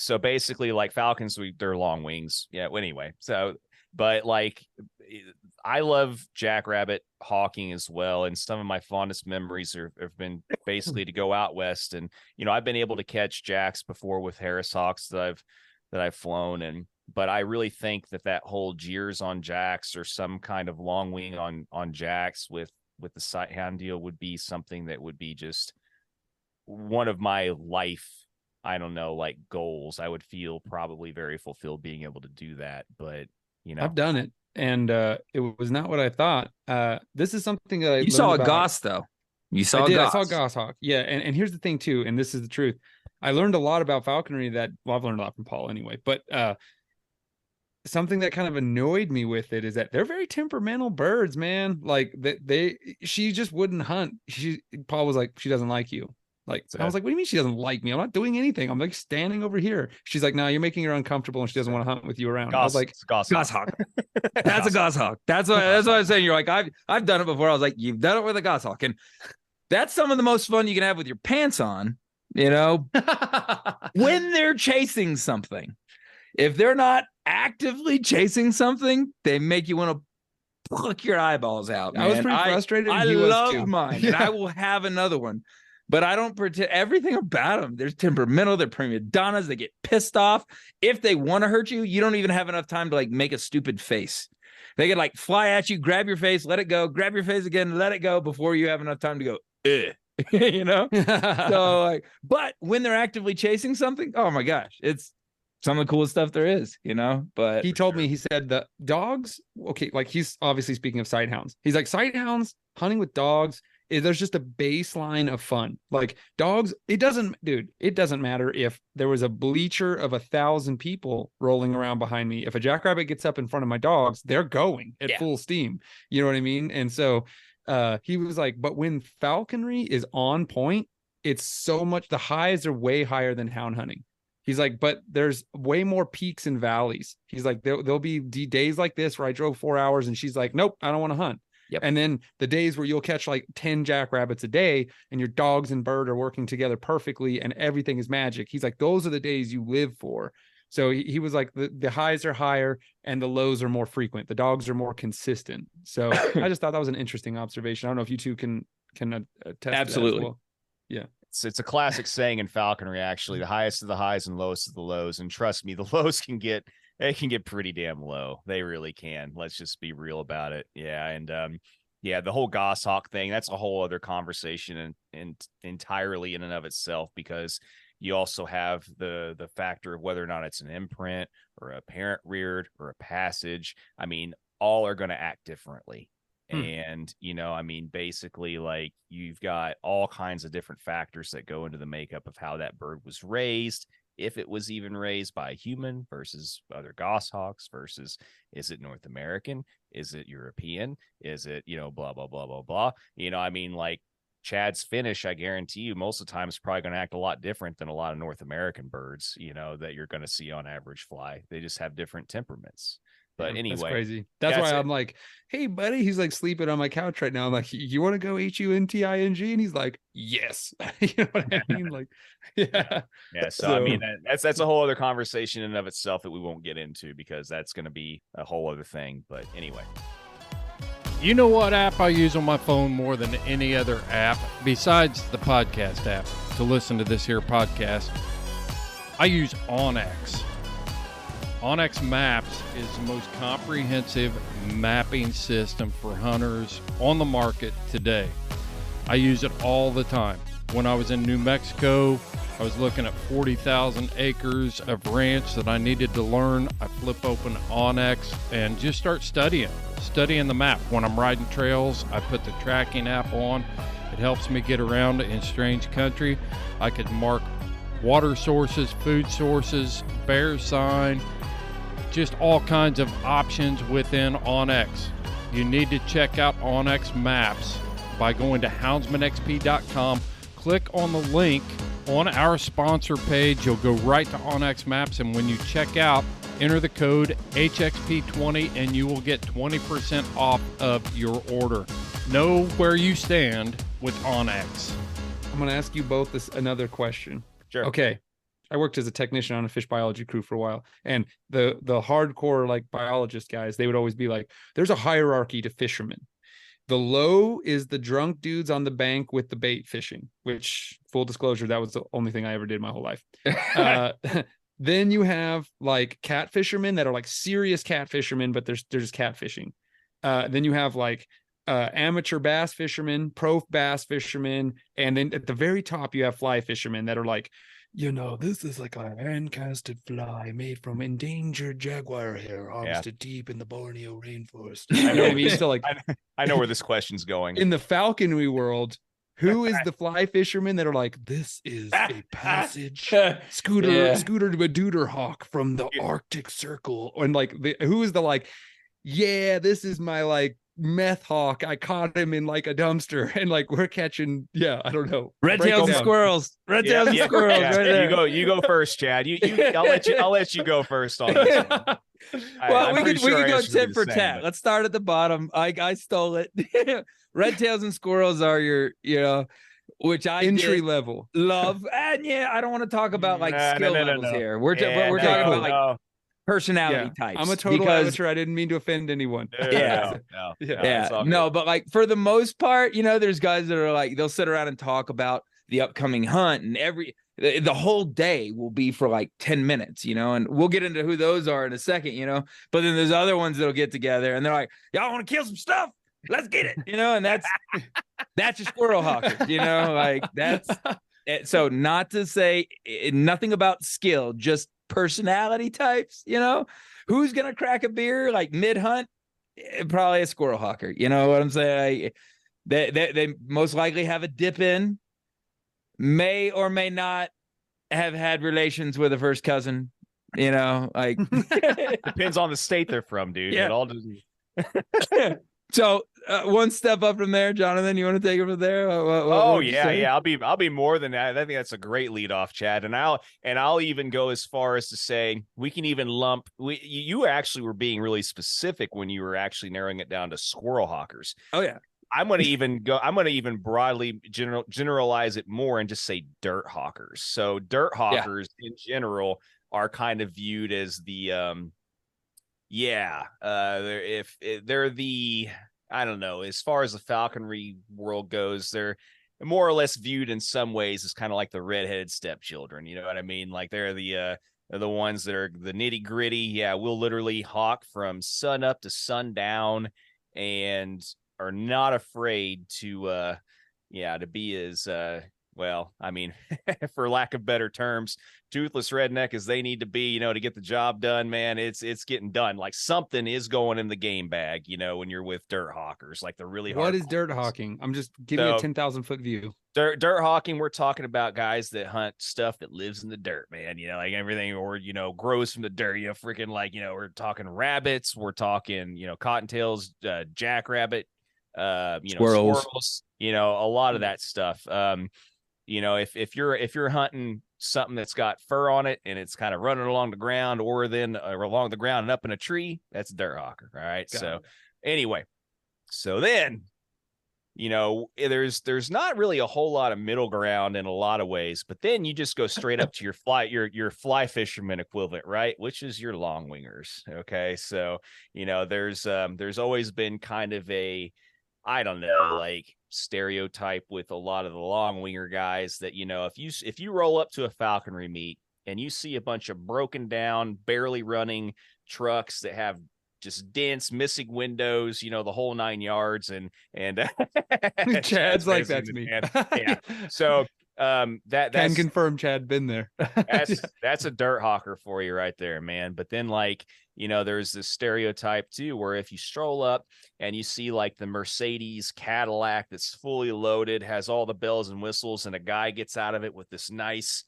So basically, like falcons, they're long wings. Yeah. Well, anyway, but like I love jackrabbit hawking as well, and some of my fondest memories have been basically to go out west, and I've been able to catch jacks before with Harris hawks that I've flown, but I really think that whole jeers on jacks or some kind of long wing on jacks with the sight hound deal would be something that would be just one of my life, I don't know, like goals. I would feel probably very fulfilled being able to do that. But I've done it, and it was not what I thought. This is something that you saw a goss though. You saw I goss. saw goshawk. Yeah, and here's the thing too, and this is the truth. I learned a lot about falconry that, well, I've learned a lot from Paul anyway, but something that kind of annoyed me with it is that they're very temperamental birds, man. Like she just wouldn't hunt. Paul was like, she doesn't like you. Like, I was like, what do you mean she doesn't like me? I'm not doing anything. I'm like standing over here. She's like, no, you're making her uncomfortable, and she doesn't want to hunt with you around. I was like, goshawk. That's a goshawk. That's what I'm saying. You're like, I've done it before. I was like, you've done it with a goshawk, and That's some of the most fun you can have with your pants on, when they're chasing something. If they're not actively chasing something, they make you want to pluck your eyeballs out, man. I was pretty frustrated. I he was love too. mine, and I will have another one. But I don't pretend everything about them. They're temperamental. They're prima donnas. They get pissed off. If they want to hurt you, you don't even have enough time to like make a stupid face. They could like fly at you, grab your face, let it go, grab your face again, let it go before you have enough time to go, So like, but when they're actively chasing something, oh my gosh, it's some of the coolest stuff there is, But he told me, he said the dogs, okay, like he's obviously speaking of sight hounds. He's like, sight hounds, hunting with dogs, there's just a baseline of fun. Like dogs, it doesn't matter if there was a bleacher of 1,000 people rolling around behind me. If a jackrabbit gets up in front of my dogs, they're going at full steam. You know what I mean? And so he was like, but when falconry is on point, it's so much, the highs are way higher than hound hunting. He's like, but there's way more peaks and valleys. He's like, there'll be days like this where I drove 4 hours and she's like, nope, I don't want to hunt. Yep. And then the days where you'll catch like 10 jackrabbits a day and your dogs and bird are working together perfectly and everything is magic. He's like, those are the days you live for. So he was like, the highs are higher and the lows are more frequent. The dogs are more consistent. So I just thought that was an interesting observation. I don't know if you two can attest Absolutely. to that as well. Yeah. It's a classic saying in falconry, actually. The highest of the highs and lowest of the lows. And trust me, the lows can get pretty damn low. They really can. Let's just be real about it. Yeah. And the whole goshawk thing, that's a whole other conversation and entirely in and of itself, because you also have the factor of whether or not it's an imprint or a parent reared or a passage. I mean, all are going to act differently. And, basically, like, you've got all kinds of different factors that go into the makeup of how that bird was raised, if it was even raised by a human versus other goshawks versus, is it North American? Is it European? Is it, blah, blah, blah, blah, blah. Like Chad's Finnish, I guarantee you most of the time is probably going to act a lot different than a lot of North American birds, that you're going to see on average fly. They just have different temperaments. But anyway, that's crazy. That's why I'm like, hey, buddy, he's like sleeping on my couch right now. I'm like, you want to go HUNTING? And he's like, yes. You know what I mean? Like, yeah. Yeah. So I mean, that's a whole other conversation in and of itself that we won't get into, because that's going to be a whole other thing. But anyway. You know what app I use on my phone more than any other app besides the podcast app to listen to this here podcast? I use onX. onX Maps is the most comprehensive mapping system for hunters on the market today. I use it all the time. When I was in New Mexico, I was looking at 40,000 acres of ranch that I needed to learn. I flip open onX and just start studying the map. When I'm riding trails, I put the tracking app on. It helps me get around in strange country. I could mark water sources, food sources, bear sign, just all kinds of options within onX. You need to check out onX Maps by going to houndsmanxp.com. Click on the link on our sponsor page. You'll go right to onX Maps, and when you check out, enter the code HXP20 and you will get 20% off of your order. Know where you stand with onX. I'm going to ask you both another question. Sure. Okay. I worked as a technician on a fish biology crew for a while, and the hardcore like biologist guys, they would always be like, there's a hierarchy to fishermen. The low is the drunk dudes on the bank with the bait fishing, which, full disclosure, that was the only thing I ever did my whole life. Then you have like cat fishermen that are like serious cat fishermen, but they're just cat fishing. Then you have like amateur bass fishermen, pro bass fishermen, and then at the very top you have fly fishermen that are like, this is like a hand-casted fly made from endangered jaguar hair harvested deep in the Borneo rainforest. I know. I mean, so like, I know where this question's going. In the falconry world, who is the fly fishermen that are like, this is a passage scooter to a duder hawk from the Arctic Circle, and like who is the like, yeah, this is my like meth hawk, I caught him in like a dumpster, and like we're catching, I don't know, red tails and squirrels, right there. You go first, Chad. I'll let you go first on this one. Well, we could go tit for tat. Let's start at the bottom. I stole it. Red tails and squirrels are your, which I entry level love. And I don't want to talk about like skill levels here. We're talking about like personality types. I'm a total amateur. I didn't mean to offend anyone. No, but like for the most part, there's guys that are like, they'll sit around and talk about the upcoming hunt, and the whole day will be for like 10 minutes, and we'll get into who those are in a second, but then there's other ones that'll get together and they're like, y'all want to kill some stuff? Let's get it, and that's your squirrel hawkers, like that's it. So not to say nothing about skill, just personality types, who's going to crack a beer like mid hunt? Probably a squirrel hawker. You know what I'm saying? They most likely have a dip in, may or may not have had relations with a first cousin, like depends on the state they're from, dude. Yeah. It all So one step up from there, Jonathan, you want to take it from there? I'll be more than that. I think that's a great lead off, Chad. And I'll even go as far as to say we can even lump. You actually were being really specific when you were actually narrowing it down to squirrel hawkers. Oh yeah. I'm going to even broadly generalize it more and just say dirt hawkers. So dirt hawkers in general are kind of viewed as the they're the, I don't know, as far as the falconry world goes, they're more or less viewed in some ways as kind of like the redheaded stepchildren. You know what I mean? Like they're the ones that are the nitty gritty. Yeah, we'll literally hawk from sun up to sundown and are not afraid to be as well, I mean, for lack of better terms, toothless redneck as they need to be, to get the job done, man. It's getting done. Like something is going in the game bag, when you're with dirt hawkers, like the really hard. What is dirt hawking? I'm just giving you a 10,000 foot view. Dirt hawking, we're talking about guys that hunt stuff that lives in the dirt, man. Like everything, or grows from the dirt. Freaking like we're talking rabbits, we're talking cottontails, jackrabbit, squirrels, a lot of that stuff. If you're hunting something that's got fur on it and it's kind of running along the ground, or then along the ground and up in a tree, that's a dirt hawker. All right. Anyway, so then, there's not really a whole lot of middle ground in a lot of ways, but then you just go straight up to your fly fisherman equivalent, right? Which is your long wingers. Okay. So, there's always been kind of a, I don't know, like stereotype with a lot of the long winger guys that, if you roll up to a falconry meet and you see a bunch of broken down, barely running trucks that have just dents, missing windows, the whole 9 yards, and Chad's like, that's me. Yeah. So that can confirm Chad been there. that's a dirt hawker for you right there, man. But then there's this stereotype too, where if you stroll up and you see like the Mercedes Cadillac that's fully loaded, has all the bells and whistles, and a guy gets out of it with this nice,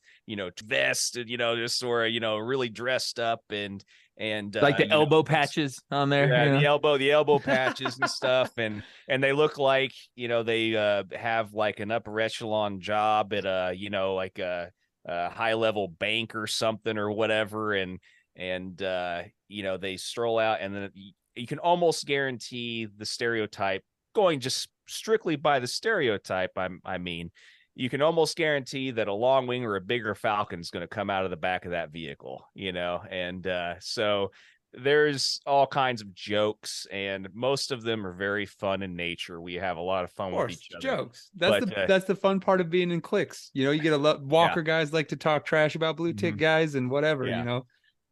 vest, just sort of, really dressed up and like the elbow patches on there, the elbow patches and stuff, and they look like they have like an upper echelon job at like a high level bank or something or whatever, and they stroll out, and then you can almost guarantee the stereotype, going just strictly by the stereotype, I mean, you can almost guarantee that a long wing or a bigger falcon is going to come out of the back of that vehicle, and so there's all kinds of jokes, and most of them are very fun in nature. We have a lot of fun with each other. Jokes. That's the fun part of being in cliques. You get Walker guys like to talk trash about blue tick guys and whatever,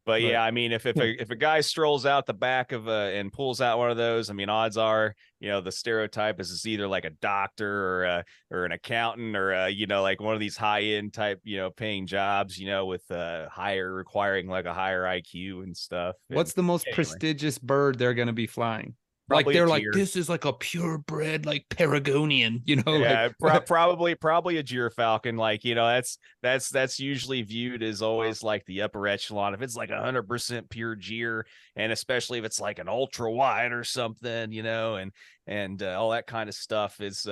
But yeah, I mean, if a guy strolls out the back of and pulls out one of those, I mean, odds are, the stereotype is it's either like a doctor or an accountant or like one of these high end type, paying jobs, with requiring like a higher IQ and stuff. What's the most prestigious bird they're going to be flying? Like Probably a they're like, deer. this is like a purebred, like Paragonian, you know? Yeah, like, probably a gyrfalcon. Like, you know, that's usually viewed as always like the upper echelon. If it's like 100% pure gyr, and especially if it's like an ultra wide or something, you know, and all that kind of stuff is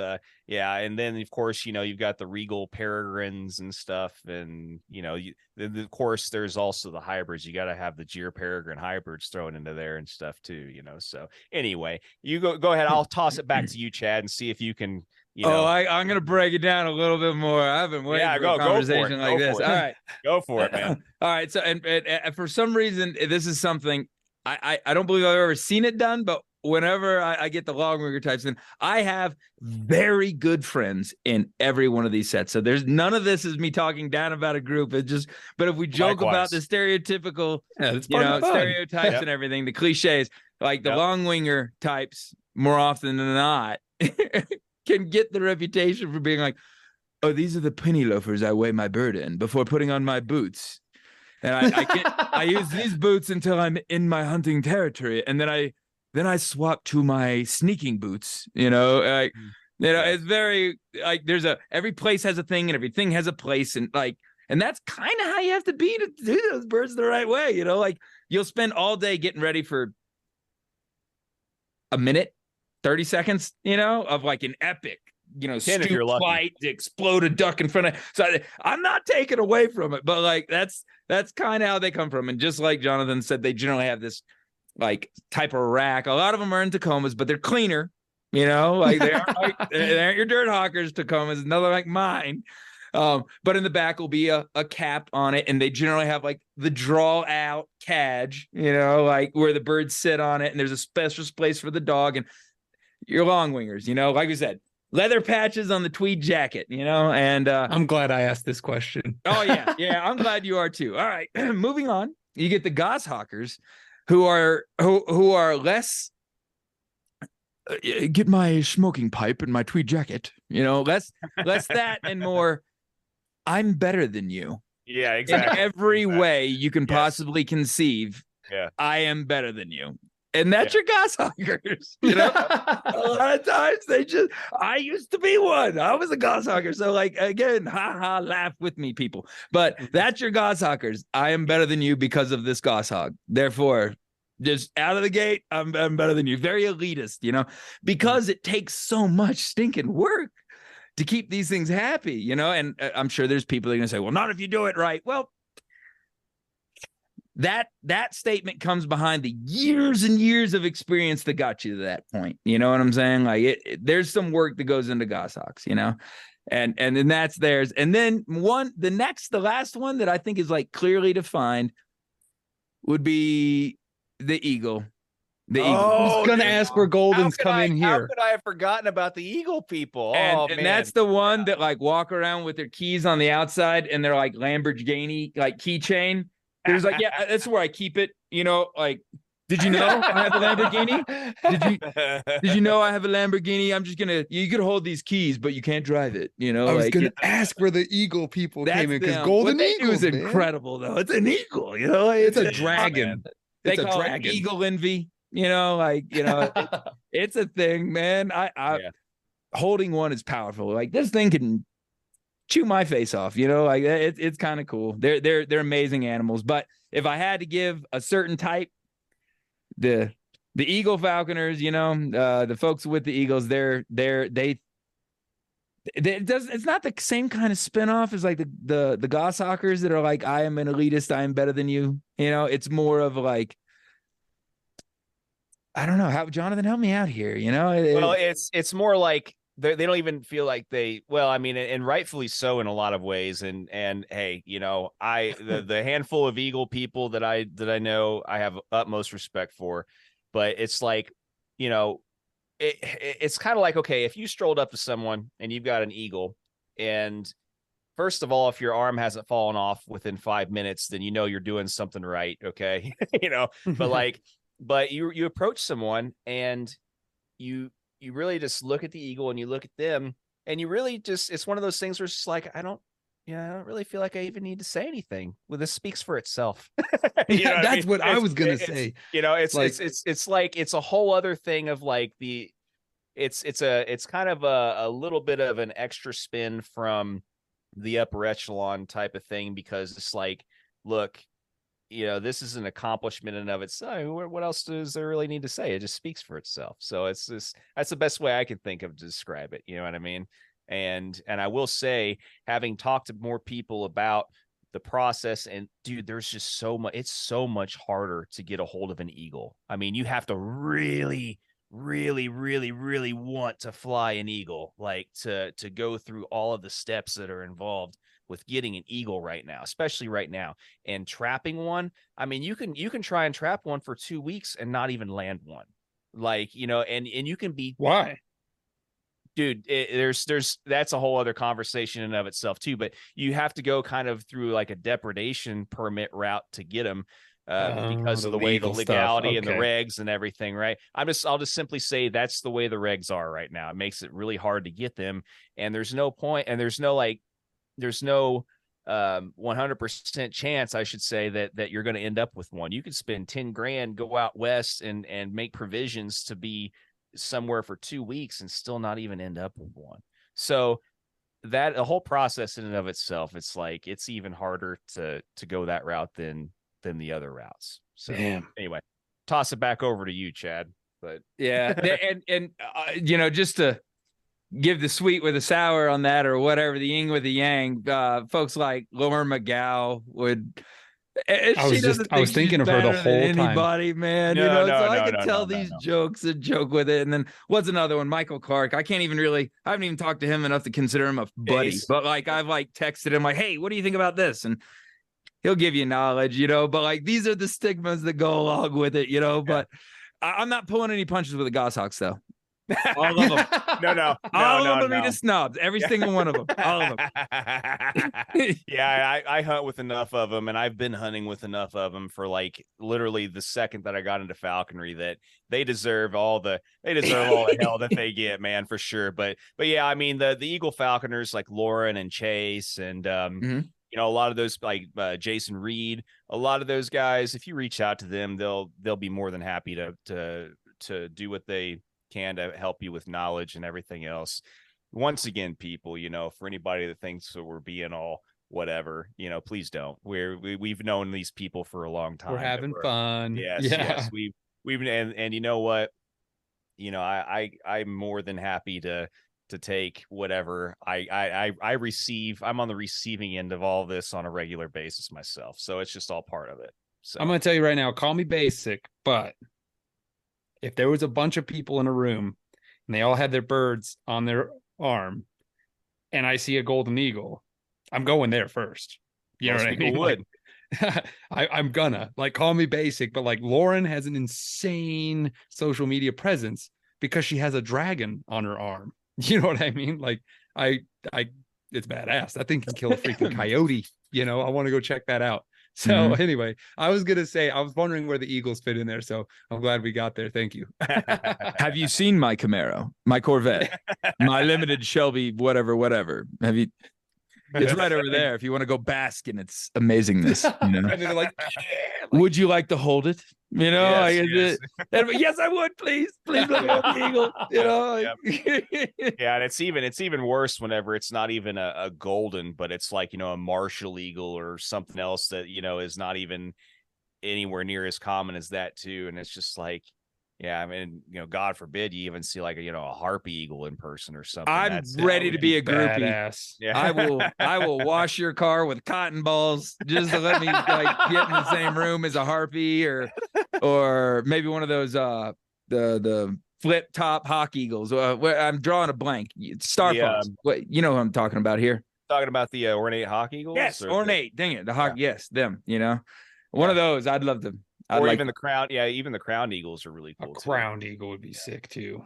yeah. And then of course, you know, you've got the regal peregrines and stuff, and you know, of course there's also the hybrids. You got to have the gyr peregrine hybrids thrown into there and stuff too, you know. So anyway, you go ahead. I'll toss it back to you, Chad, and see if you can, you know. I'm gonna break it down a little bit more. I've been waiting for a conversation like this. All right, go for it, man. All right. So, and for some reason, this is something I don't believe I've ever seen it done, but whenever I get the longwinger types in, I have very good friends in every one of these sets. So there's none of this is me talking down about a group. It just, but if we joke about the stereotypical, stereotypes and everything, the cliches, like the longwinger types, more often than not, can get the reputation for being like, oh, these are the penny loafers I weigh my bird in before putting on my boots. And I use these boots until I'm in my hunting territory. And then I swap to my sneaking boots, you know, like, you know, it's very like every place has a thing and everything has a place. And like, and that's kind of how you have to be to do those birds the right way. You know, like you'll spend all day getting ready for a minute, 30 seconds, you know, of like an epic, you know, stoop flight to explode a duck in front of. So I'm not taking away from it, but like, that's kind of how they come from. And just like Jonathan said, they generally have this like type of rack. A lot of them are in Tacomas, but they're cleaner, you know, like they aren't your dirt hawkers Tacomas, another like mine. But in the back will be a cap on it, and they generally have like the draw out cadge, you know, like where the birds sit on it, and there's a special place for the dog and your longwingers, you know, like we said, leather patches on the tweed jacket, you know, and I'm glad I asked this question. Oh yeah, I'm glad you are too. All right, moving on. You get the goshawkers, who are less. Get my smoking pipe and my tweed jacket, you know, less that and more. I'm better than you. Yeah, exactly. In every way you can possibly conceive. Yeah, I am better than you. And that's your goshawkers, you know. A lot of times I used to be one. I was a goshawker. So like, again, laugh with me, people. But that's your goshawkers. I am better than you because of this goshawk. Therefore, just out of the gate, I'm better than you. Very elitist, you know, because it takes so much stinking work to keep these things happy, you know. And I'm sure there's people that are going to say, well, not if you do it right. Well, that statement comes behind the years and years of experience that got you to that point. You know what I'm saying? Like there's some work that goes into goshawks, you know, and then that's theirs. And then the last one that I think is like clearly defined would be the eagle. The eagle. I was gonna ask where Goldens come in here. How could I have forgotten about the eagle people? And that's the one that like walk around with their keys on the outside and they're like Lamborghini like keychain. There's like, yeah, that's where I keep it. You know, like, did you know I have a Lamborghini? Did you know I have a Lamborghini? I'm just gonna. You could hold these keys, but you can't drive it. You know, I was gonna ask where the eagle people came in, because golden eagle is incredible though. It's an eagle. You know, it's a dragon. They call it eagle envy. You know, like, you know, it's a thing, man. Holding one is powerful. Like this thing can chew my face off, you know, like it's kind of cool. They're amazing animals. But if I had to give a certain type, the eagle falconers, you know, the folks with the eagles, it's not the same kind of spinoff as like the goshawkers that are like, I am an elitist, I am better than you. You know, it's more of like, I don't know how, Jonathan, help me out here. You know, well, it's more like they don't even feel like I mean, and rightfully so in a lot of ways. And hey, you know, the handful of eagle people that I know, I have utmost respect for, but it's like, you know, it's kind of like, okay, if you strolled up to someone and you've got an eagle, and first of all, if your arm hasn't fallen off within 5 minutes, then you know you're doing something right. Okay. You know, but you approach someone and you really just look at the eagle and you look at them and you really just, it's one of those things where it's just like, I don't I don't really feel like I even need to say anything. Well, this speaks for itself. Yeah, that's what I was gonna say. It's like it's a whole other thing of like it's kind of a little bit of an extra spin from the upper echelon type of thing, because it's like, look, this is an accomplishment in and of itself. What else does there really need to say? It just speaks for itself. So that's the best way I can think of to describe it. You know what I mean? And I will say, having talked to more people about the process, and dude, there's just so much, it's so much harder to get a hold of an eagle. I mean, you have to really, really, really, really want to fly an eagle, like to go through all of the steps that are involved with getting an eagle right now, especially right now. And trapping one, I mean, you can try and trap one for 2 weeks and not even land one. Like, and you can be, Why? dude, there's that's a whole other conversation in and of itself too, but you have to go kind of through like a depredation permit route to get them, because of the way the legality and the regs and everything, right? I'll just simply say that's the way the regs are right now. It makes it really hard to get them, and there's no point, and there's no 100% chance, I should say, that you're going to end up with one. You could spend 10 grand, go out west and make provisions to be somewhere for 2 weeks and still not even end up with one. So that the whole process in and of itself, it's like, it's even harder to go that route than the other routes. So anyway, toss it back over to you, Chad. But yeah. and just to give the sweet with the sour on that, or whatever, the yin with the yang, folks like Lauren McGow would, I was thinking of her the whole time. Anybody, man, I can tell these jokes and joke with it. And then what's another one? Michael Clark. I haven't even talked to him enough to consider him a buddy, but like I've like texted him like, hey, what do you think about this? And he'll give you knowledge, but like these are the stigmas that go along with it, but I'm not pulling any punches with the goshawks though. All of them. All of them are just snobs. Every single one of them. All of them. Yeah, I hunt with enough of them, and I've been hunting with enough of them for like literally the second that I got into falconry, that they deserve all the hell that they get, man, for sure. But yeah, I mean the Eagle Falconers like Lauren and Chase and a lot of those like Jason Reed, a lot of those guys, if you reach out to them, they'll be more than happy to do what they can to help you with knowledge and everything else. Once again, people, for anybody that thinks that we're being all whatever, please don't. We've known these people for a long time. We're having fun. Yes. We've and you know what? I'm more than happy to take whatever I receive. I'm on the receiving end of all this on a regular basis myself. So it's just all part of it. So I'm going to tell you right now, call me basic, but if there was a bunch of people in a room and they all had their birds on their arm and I see a golden eagle, I'm going there first. You know what I mean? Would. I'm gonna call me basic, but like Lauren has an insane social media presence because she has a dragon on her arm. You know what I mean? Like it's badass. That thing can kill a freaking coyote. I want to go check that out. So anyway, I was wondering where the Eagles fit in there. So I'm glad we got there. Thank you. Have you seen my Camaro, my Corvette, my limited Shelby, whatever? Have you? It's right over there. If you want to go bask in its amazingness, And they're like, would you like to hold it? Yes. Yes, I would. Please let me hold the eagle. Yeah, and it's even worse whenever it's not even a golden, but it's like a Marshall eagle or something else that is not even anywhere near as common as that too. And it's just like, yeah, I mean, God forbid you even see like a harpy eagle in person or something. I'm ready to be a groupie. badass. Yeah. I will wash your car with cotton balls just to let me get in the same room as a harpy or maybe one of those the flip top hawk eagles. I'm drawing a blank. Star Fox. You know who I'm talking about here. Talking about the ornate hawk eagles? Yes, ornate. Dang it, the hawk. Yeah. Yes, them. One of those. I'd love to. Even the crown. Yeah, even the crowned eagles are really cool. A crowned eagle would be sick too.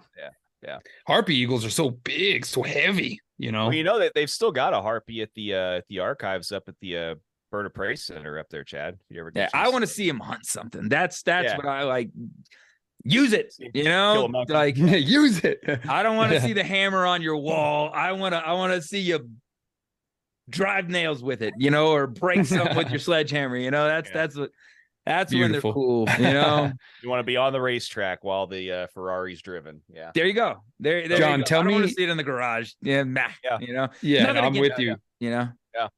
Yeah. Harpy eagles are so big, so heavy. Well, that they've still got a harpy at the archives up at the Bird of Prey Center up there, Chad. If you ever I want to see him hunt something. That's what I like. Use it, like use it. I don't want to see the hammer on your wall. I want to see you drive nails with it, you know, or break something with your sledgehammer. You know, that's when they're cool. You know, you want to be on the racetrack while the Ferrari's driven. Yeah. There you go. There John, you go. tell I don't me. want to see it in the garage. Yeah, you know. Yeah, no, I'm with you. You know. Yeah.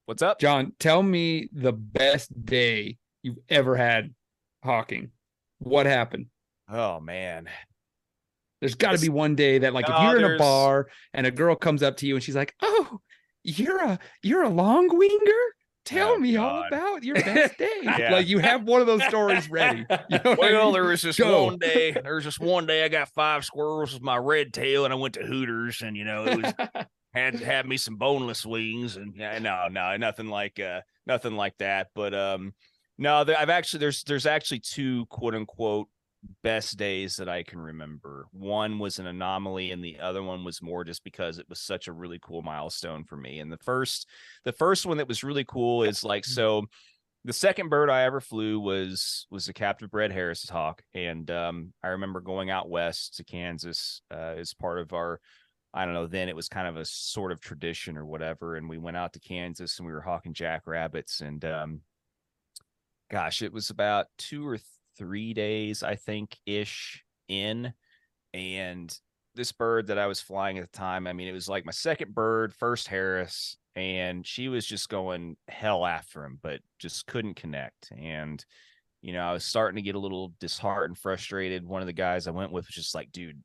What's up, John? Tell me the best day you've ever had hawking. What happened? Oh man. There's got to be one day that, like, if you're in a bar and a girl comes up to you and she's like, "Oh, you're a long winger. Tell me all about your best day." Like, you have one of those stories ready. You know well, I mean? there was this one day I got 5 squirrels with my red tail, and I went to Hooters, and you know it was had to have me some boneless wings, and no, nothing like that. But no, there's actually 2 quote unquote best days that I can remember. One was an anomaly, and the other one was more just because it was such a really cool milestone for me. And the first one that was really cool is like, so the second bird I ever flew was a captive bred Harris hawk. And I remember going out west to Kansas as part of our, I don't know, then it was kind of a sort of tradition or whatever. And we went out to Kansas and we were hawking jackrabbits. And gosh, it was about 2 or 3 days, I think, ish in. And this bird that I was flying at the time, I mean, it was like my second bird, first Harris, and she was just going hell after him, but just couldn't connect. And, you know, I was starting to get a little disheartened, frustrated. One of the guys I went with was just like, dude,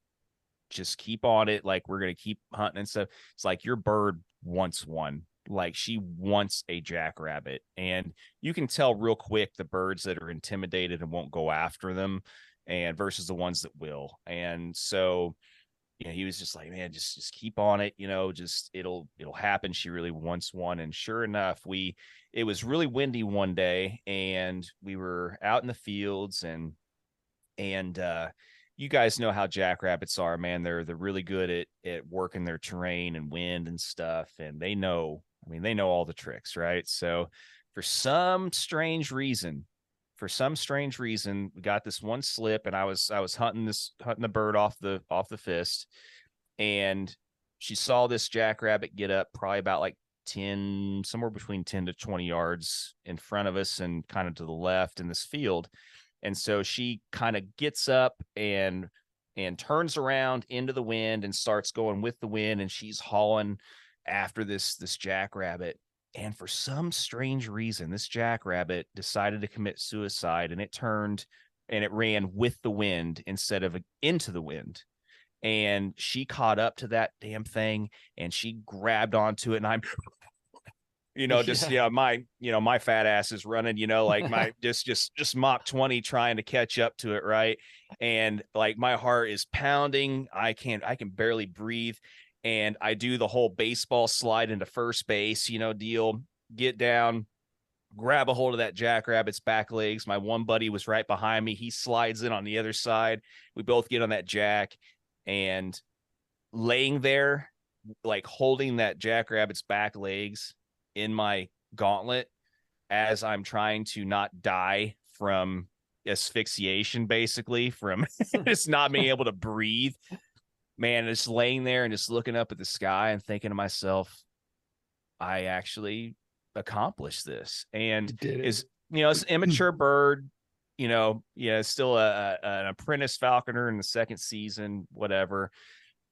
just keep on it. Like, we're going to keep hunting and stuff. It's like, your bird wants one. Like, she wants a jackrabbit, and you can tell real quick the birds that are intimidated and won't go after them, and versus the ones that will. And so, you know, he was just like, man, just keep on it, you know, just it'll happen. She really wants one. And sure enough, it was really windy one day, and we were out in the fields, and you guys know how jackrabbits are, man. They're really good at working their terrain and wind and stuff, and they know all the tricks, right? So for some strange reason, we got this one slip, and I was hunting the bird off the fist, and she saw this jackrabbit get up probably about like somewhere between 10 to 20 yards in front of us and kind of to the left in this field. And so she kind of gets up and turns around into the wind and starts going with the wind, and she's hauling after this jackrabbit. And for some strange reason, this jackrabbit decided to commit suicide, and it turned and it ran with the wind instead of into the wind. And she caught up to that damn thing, and she grabbed onto it, and I'm my fat ass is running, you know, like my just Mach 20 trying to catch up to it, right? And like my heart is pounding. I can barely breathe. And I do the whole baseball slide into first base, you know, deal, get down, grab a hold of that jackrabbit's back legs. My one buddy was right behind me. He slides in on the other side. We both get on that jack, and laying there, like holding that jackrabbit's back legs in my gauntlet as I'm trying to not die from asphyxiation, basically from just not being able to breathe. Man, just laying there and just looking up at the sky and thinking to myself, I actually accomplished this. And it's an immature bird, still an apprentice falconer in the second season, whatever.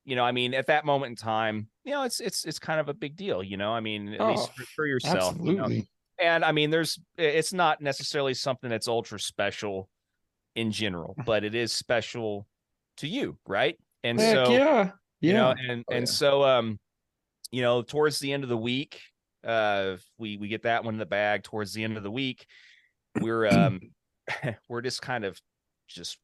I mean, at that moment in time, it's kind of a big deal, I mean, at least for yourself. Absolutely. And I mean, it's not necessarily something that's ultra special in general, but it is special to you, right? And Heck so, yeah. towards the end of the week, we get that one in the bag. Towards the end of the week, we're just kind of just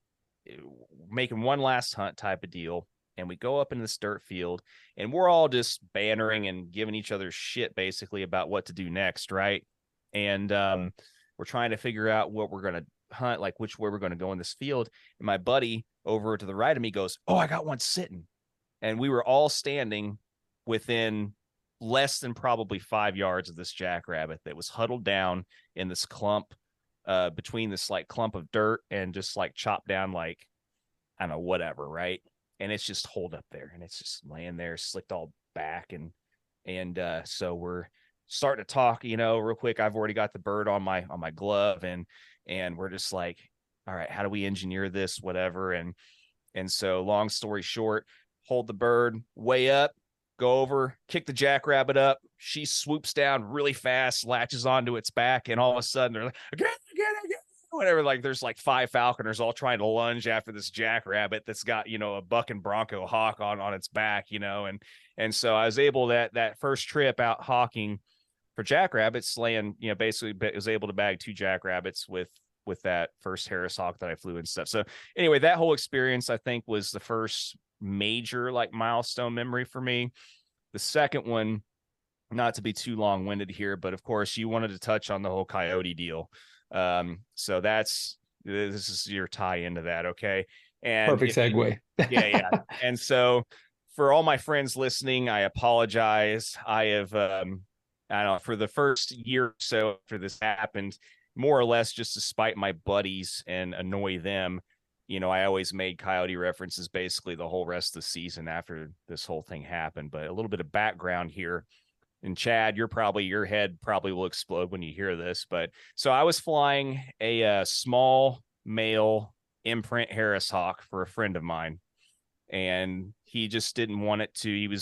making one last hunt type of deal. And we go up in this dirt field, and we're all just bantering and giving each other shit basically about what to do next, right? And we're trying to figure out what we're going to hunt, like which way we're going to go in this field. And my buddy over to the right of me goes, "Oh, I got one sitting." And we were all standing within less than probably 5 yards of this jackrabbit that was huddled down in this clump, between this like clump of dirt and just like chopped down, like, I don't know, whatever, right? And it's just holed up there, and it's just laying there, slicked all back. And so we're starting to talk, real quick. I've already got the bird on my glove, and we're just like, all right, how do we engineer this, whatever. And so long story short, hold the bird way up, go over, kick the jackrabbit up. She swoops down really fast, latches onto its back, and all of a sudden they're like, again, whatever. Like there's like 5 falconers all trying to lunge after this jackrabbit that's got, a buck and bronco hawk on its back, and so I was able that first trip out hawking for jackrabbits, slaying, basically was able to bag 2 jackrabbits with that first Harris hawk that I flew and stuff. So anyway, that whole experience, I think, was the first major like milestone memory for me. The second one, not to be too long-winded here, but of course you wanted to touch on the whole coyote deal. So this is your tie into that. Okay. And perfect segue. Yeah. And so for all my friends listening, I apologize. I have, I don't know, for the first year or so after this happened, more or less just to spite my buddies and annoy them, I always made coyote references basically the whole rest of the season after this whole thing happened. But a little bit of background here. And Chad, your head probably will explode when you hear this. But so I was flying a small male imprint Harris hawk for a friend of mine, and he just didn't want it to.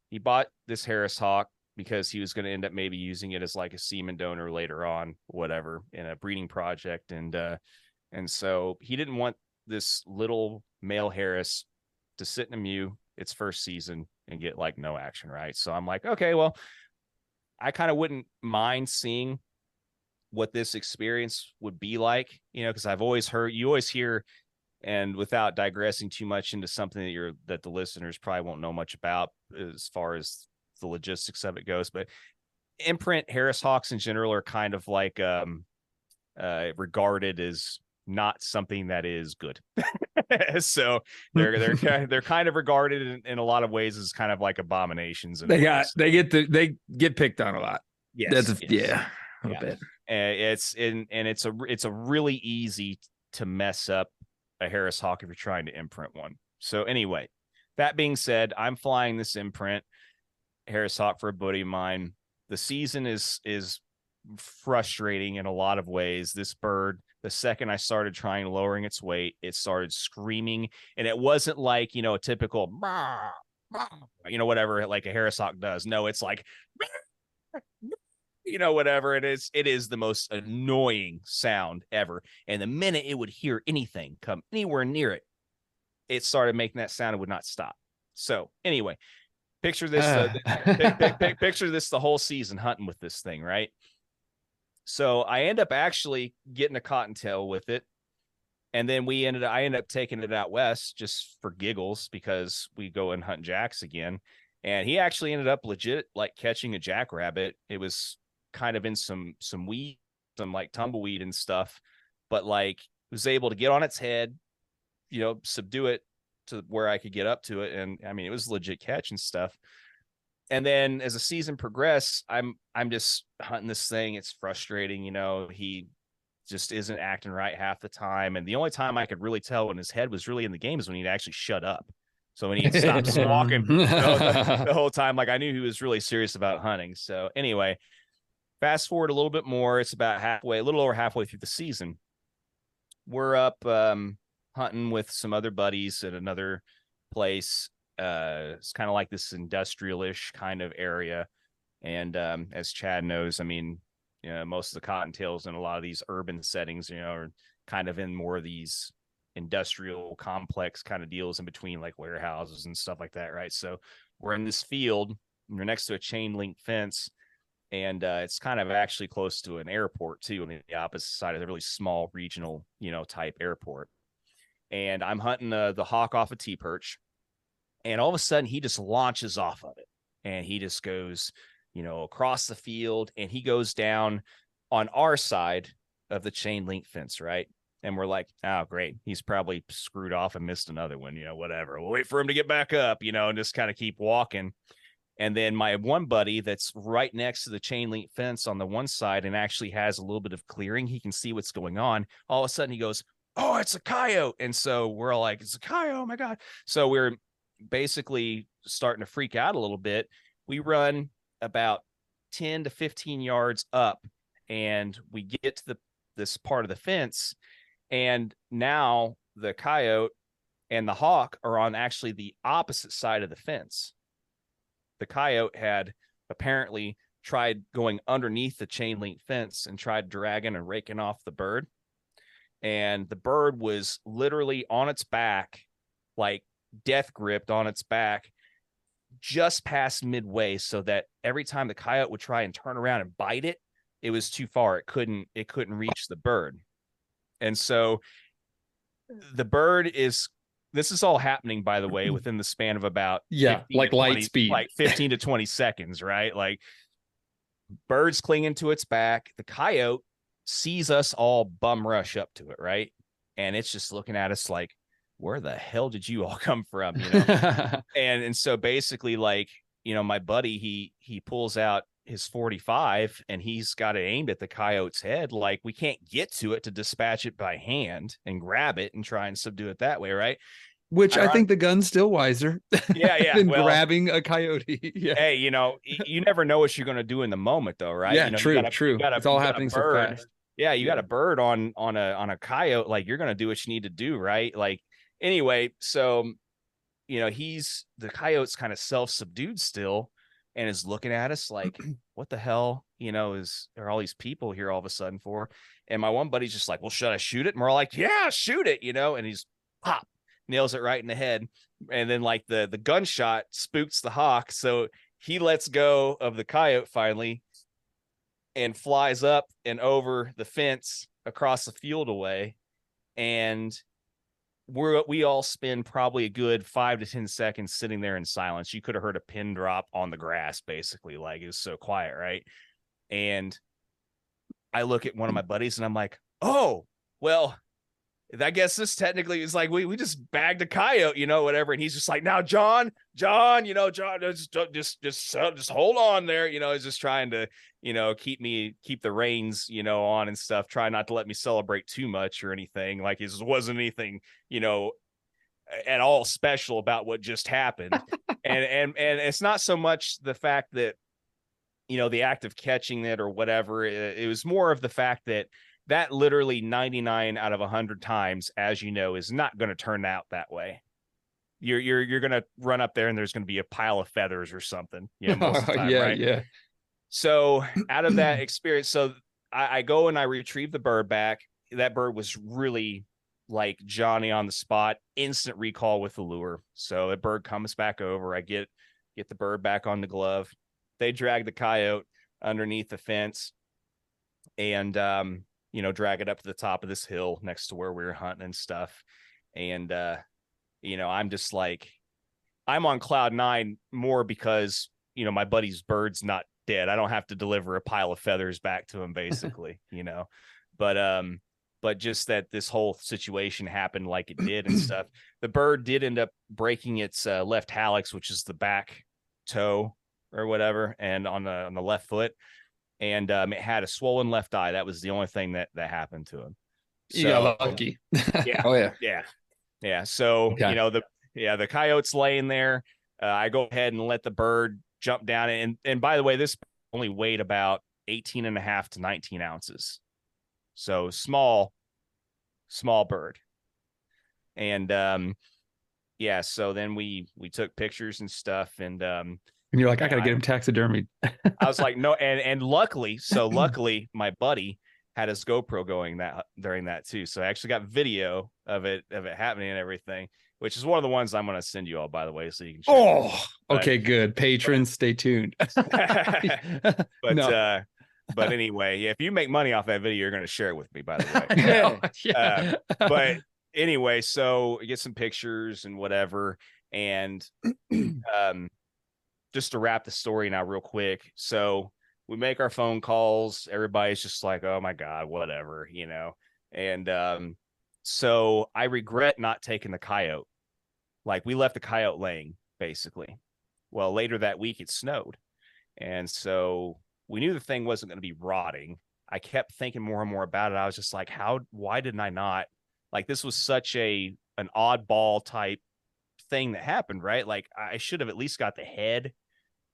He bought this Harris hawk because he was going to end up maybe using it as like a semen donor later on, whatever, in a breeding project. And so he didn't want this little male Harris to sit in a mew its first season and get like no action. Right. So I'm like, okay, well, I kind of wouldn't mind seeing what this experience would be like, because I've always you always hear, and without digressing too much into something that the listeners probably won't know much about as far as the logistics of it goes, but imprint Harris hawks in general are kind of like regarded as not something that is good. So they're kind of regarded in a lot of ways as kind of like abominations. They get picked on a lot. Yes. Yeah. A bit. It's a really easy to mess up a Harris hawk if you're trying to imprint one. So anyway, that being said, I'm flying this imprint Harris hawk for a buddy of mine. The season is frustrating in a lot of ways. This bird, the second I started trying lowering its weight, it started screaming, and it wasn't like, a typical, whatever, like a Harris hawk does. No, it's like, whatever it is. It is the most annoying sound ever. And the minute it would hear anything come anywhere near it, it started making that sound and would not stop. So anyway, picture this, picture this the whole season hunting with this thing, right? So I end up actually getting a cottontail with it. And then I ended up taking it out west just for giggles because we go and hunt jacks again. And he actually ended up legit like catching a jackrabbit. It was kind of in some weed, some like tumbleweed and stuff, but like was able to get on its head, subdue it to where I could get up to it. And I mean, it was a legit catch and stuff. And then as the season progressed, I'm just hunting this thing. It's frustrating. He just isn't acting right half the time. And the only time I could really tell when his head was really in the game is when he'd actually shut up. So when he stopped squawking the whole time, like I knew he was really serious about hunting. So anyway, fast forward a little bit more. It's about a little over halfway through the season. We're up hunting with some other buddies at another place. It's kind of like this industrial-ish kind of area. And as Chad knows, I mean, most of the cottontails in a lot of these urban settings, are kind of in more of these industrial complex kind of deals in between like warehouses and stuff like that, right? So we're in this field, and we're next to a chain link fence, and it's kind of actually close to an airport too, on the opposite side of the really small regional, type airport. And I'm hunting the hawk off a T-perch. And all of a sudden, he just launches off of it, and he just goes, across the field, and he goes down on our side of the chain link fence, right? And we're like, oh, great. He's probably screwed off and missed another one, whatever. We'll wait for him to get back up, and just kind of keep walking. And then my one buddy that's right next to the chain link fence on the one side and actually has a little bit of clearing, he can see what's going on. All of a sudden, he goes, oh, it's a coyote. And so we're all like, it's a coyote. Oh, my God. So we're basically starting to freak out a little bit. We run about 10 to 15 yards up, and we get to this part of the fence, and now the coyote and the hawk are on actually the opposite side of the fence. The coyote had apparently tried going underneath the chain link fence and tried dragging and raking off the bird. And the bird was literally on its back, like death gripped on its back, just past midway, so that every time the coyote would try and turn around and bite it, it was too far. It couldn't reach the bird. And so the bird is, this is all happening, by the way, within the span of about like light speed, like 15 to 20 seconds, right? Like, bird's clinging to its back. The coyote sees us all bum rush up to it, right? And it's just looking at us like, where the hell did you all come from? You know? and so basically, like, you know, my buddy, he pulls out his 45 and he's got it aimed at the coyote's head. Like, we can't get to it to dispatch it by hand and grab it and try and subdue it that way, right? Which I think the gun's still wiser. Yeah. than grabbing a coyote. Yeah. Hey, you know, you never know what you're going to do in the moment, though, right? Yeah, you know, true. It's all happening so fast. Yeah, you got a bird on a coyote. Like, you're going to do what you need to do, right? Like, anyway, so, you know, the coyote's kind of self-subdued still and is looking at us like, what the hell, you know, are all these people here all of a sudden for? And my one buddy's just like, well, should I shoot it? And we're all like, yeah, shoot it, you know? And he's pop, nails it right in the head. And then, like, the gunshot spooks the hawk. So he lets go of the coyote finally and flies up and over the fence across the field away. And we all spend probably a good 5 to 10 seconds sitting there in silence. You could have heard a pin drop on the grass, basically. Like, it was so quiet, right? And I look at one of my buddies and I'm like, oh, well, I guess this technically is like, we just bagged a coyote, you know, whatever. And he's just like, now, John, you know, John, just hold on there. You know, he's just trying to, you know, keep the reins, you know, on and stuff. Try not to let me celebrate too much or anything. Like, it wasn't anything, you know, at all special about what just happened. and it's not so much the fact that, you know, the act of catching it or whatever. It was more of the fact that literally 99 out of 100 times, as you know, is not going to turn out that way. You're going to run up there and there's going to be a pile of feathers or something. You know, most of the time, right? Yeah. So out of that experience, so I go and I retrieve the bird back. That bird was really like Johnny on the spot, instant recall with the lure. So the bird comes back over. I get the bird back on the glove. They drag the coyote underneath the fence and, you know, drag it up to the top of this hill next to where we were hunting and stuff. And, you know, I'm just like, I'm on cloud 9 more because, you know, my buddy's bird's not dead. I don't have to deliver a pile of feathers back to him, basically, you know, but just that this whole situation happened like it did and stuff. The bird did end up breaking its left hallux, which is the back toe or whatever, and on the left foot. And it had a swollen left eye. That was the only thing that happened to him. So, you got lucky. Yeah. Oh, yeah. Yeah. So, Okay. you know, the coyote's laying there. I go ahead and let the bird jump down. And by the way, this only weighed about 18.5 to 19 ounces. So small bird. And, yeah, so then we took pictures and stuff. And, And you're like, I got to get him taxidermied. I was like, no. And luckily my buddy had his GoPro going during that too. So I actually got video of it happening and everything, which is one of the ones I'm going to send you all, by the way, so you can check it out. Okay, good. Patrons, stay tuned. But anyway, yeah, if you make money off that video, you're going to share it with me, by the way. Yeah. But anyway, so get some pictures and whatever. And just to wrap the story now real quick. So we make our phone calls. Everybody's just like, oh my God, whatever, you know? And so I regret not taking the coyote. Like, we left the coyote laying, basically. Well, later that week it snowed. And so we knew the thing wasn't going to be rotting. I kept thinking more and more about it. I was just like, why didn't I not? Like, this was such an oddball type thing that happened, right? Like, I should have at least got the head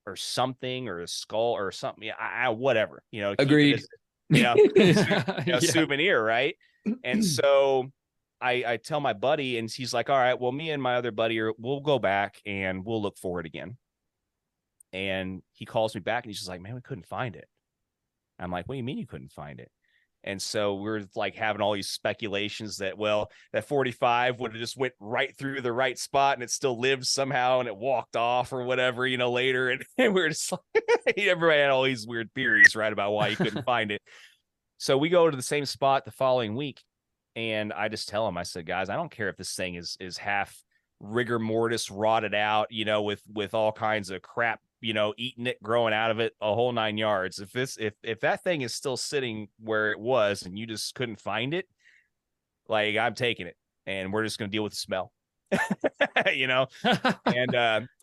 or something, or a skull or something. Whatever, Agreed. Souvenir, right? And so I tell my buddy, and he's like, all right, well, me and my other buddy we'll go back and we'll look for it again. And he calls me back and he's just like, man, we couldn't find it. I'm like, what do you mean you couldn't find it? And so we're like having all these speculations that, well, that 45 would have just went right through the right spot and it still lived somehow and it walked off or whatever, later. And we're just like, everybody had all these weird theories, right, about why you couldn't find it. So we go to the same spot the following week. And I just tell him, I said, guys, I don't care if this thing is half rigor mortis rotted out, with all kinds of crap, eating it, growing out of it, a whole 9 yards. If that thing is still sitting where it was and you just couldn't find it, like, I'm taking it and we're just going to deal with the smell,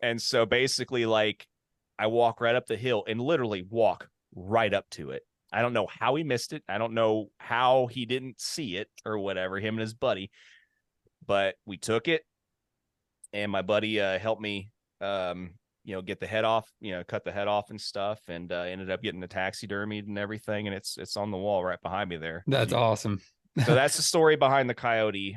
and so basically, like, I walk right up the hill and literally walk right up to it. I don't know how he missed it. I don't know how he didn't see it or whatever, him and his buddy, but we took it and my buddy helped me, get the head off, cut the head off and stuff, and ended up getting the taxidermied and everything. And it's on the wall right behind me there. That's awesome. So that's the story behind the coyote.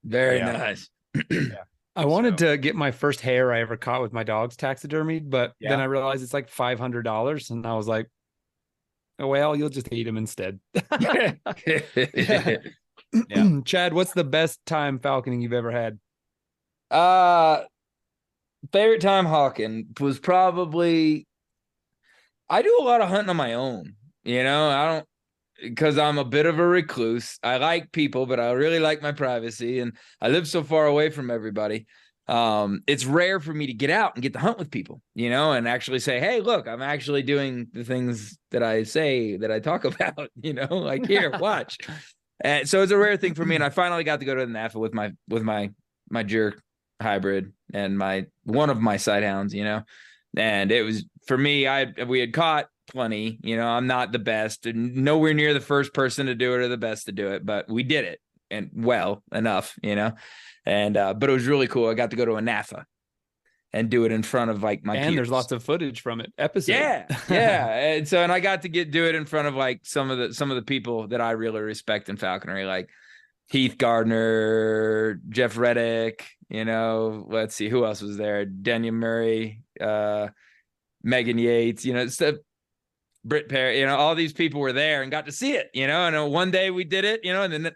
Very nice. Yeah. I wanted to get my first hare I ever caught with my dogs taxidermied, but Yeah. then I realized it's like $500. And I was like, oh, well, you'll just eat them instead. Yeah. Chad, what's the best time falconing you've ever had? Favorite time hawking was probably, I do a lot of hunting on my own, because I'm a bit of a recluse. I like people, but I really like my privacy, and I live so far away from everybody. It's rare for me to get out and get to hunt with people, and actually say, hey, look, I'm actually doing the things that I say that I talk about, like, here, watch. And so it's a rare thing for me. And I finally got to go to the NAFA with my jerk hybrid and one of my sighthounds, and it was, for me, we had caught plenty, I'm not the best and nowhere near the first person to do it or the best to do it, but we did it, and well enough, and but it was really cool. I got to go to a NAFA and do it in front of like my and peers. There's lots of footage from it. Episode. Yeah. And I got to do it in front of like some of the people that I really respect in falconry, like Heath Gardner, Jeff Reddick, let's see who else was there. Daniel Murray, Megan Yates, Britt Perry, all these people were there and got to see it, and one day we did it, and then,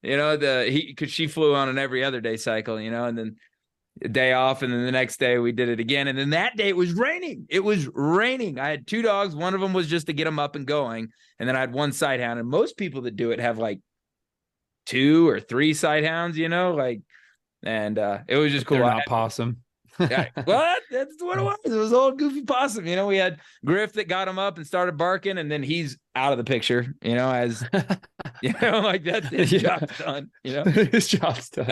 because she flew on an every other day cycle, and then a day off, and then the next day we did it again. And then that day it was raining. I had 2 dogs. One of them was just to get them up and going. And then I had 1 sighthound. And most people that do it have like 2 or 3 sighthounds, and it was just cool. They're not possum. Yeah, well, that's what it was. It was old goofy possum. We had Griff that got him up and started barking, and then he's out of the picture. As like that's his job's done. His job's done.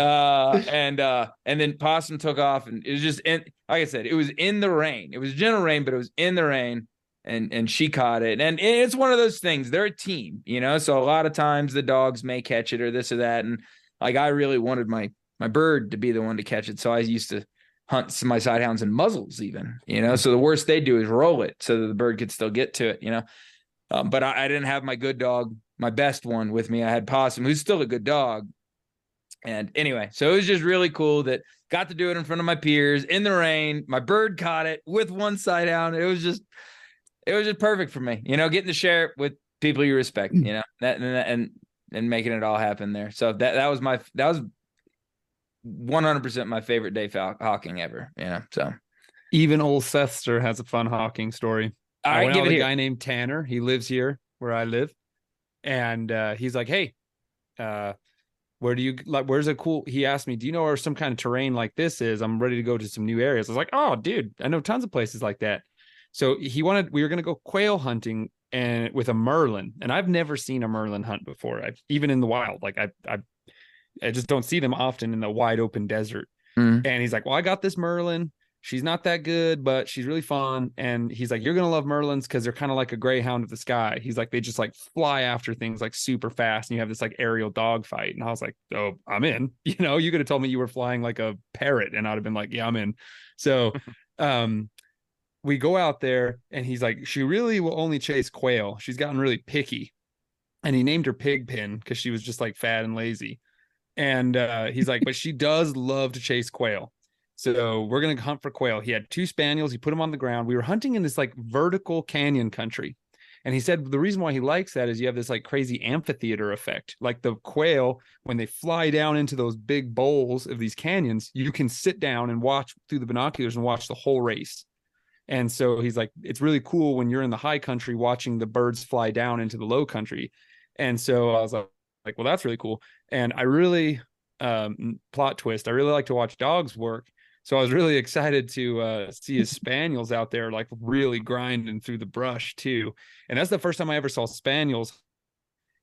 And then possum took off, and it was just like I said, it was in the rain. It was gentle rain, but it was in the rain, and she caught it. And it's one of those things. They're a team, So a lot of times the dogs may catch it or this or that, and like I really wanted my bird to be the one to catch it, so I used to hunt some of my sighthounds in muzzles even, so the worst they do is roll it so that the bird could still get to it, but I didn't have my good dog, my best one with me. I had Possum, who's still a good dog. And anyway, so it was just really cool that got to do it in front of my peers in the rain. My bird caught it with 1 sighthound. It was just perfect for me, getting to share it with people you respect, that and making it all happen there. So that was 100% my favorite day hawking ever, so even old Sethster has a fun hawking story. I went out with a guy named Tanner. He lives here where I live, and he's like, hey, where's a cool, he asked me, do you know where some kind of terrain like this is? I'm ready to go to some new areas. I was like, oh dude, I know tons of places like that. So we were going to go quail hunting and with a Merlin, and I've never seen a Merlin hunt before. Even in the wild, like I just don't see them often in the wide open desert. And he's like, well, I got this Merlin. She's not that good, but she's really fun. And he's like, you're going to love Merlins because they're kind of like a greyhound of the sky. He's like, they just like fly after things like super fast. And you have this like aerial dog fight. And I was like, oh, I'm in. You could have told me you were flying like a parrot and I'd have been like, yeah, I'm in. So we go out there and he's like, she really will only chase quail. She's gotten really picky. And he named her Pigpen because she was just like fat and lazy. And he's like, but she does love to chase quail. So we're going to hunt for quail. He had 2 spaniels. He put them on the ground. We were hunting in this like vertical canyon country. And he said the reason why he likes that is you have this like crazy amphitheater effect. Like the quail, when they fly down into those big bowls of these canyons, you can sit down and watch through the binoculars and watch the whole race. And so he's like, it's really cool when you're in the high country watching the birds fly down into the low country. And so I was like, well, that's really cool. And I really, plot twist, I really like to watch dogs work. So I was really excited to see his spaniels out there, like really grinding through the brush too. And that's the first time I ever saw spaniels,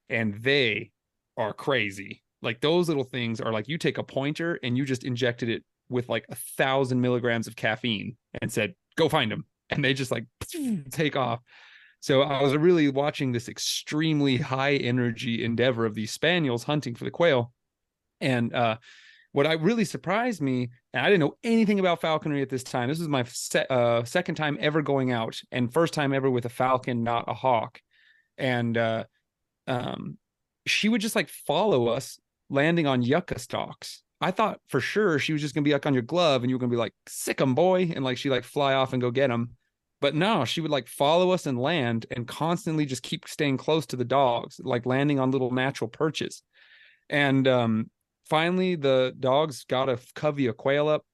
and they are crazy. Like those little things are like, you take a pointer and you just injected it with like 1,000 milligrams of caffeine and said, go find them. And they just like take off. So I was really watching this extremely high energy endeavor of these spaniels hunting for the quail. And what really surprised me, and I didn't know anything about falconry at this time. This was my second time ever going out, and first time ever with a falcon, not a hawk. And she would just like follow us, landing on yucca stalks. I thought for sure she was just gonna be like on your glove, and you were gonna be like, sick 'em, boy, and like she like fly off and go get them. But no, she would like follow us and land, and constantly just keep staying close to the dogs, like landing on little natural perches. And finally, the dogs got a covey of quail up,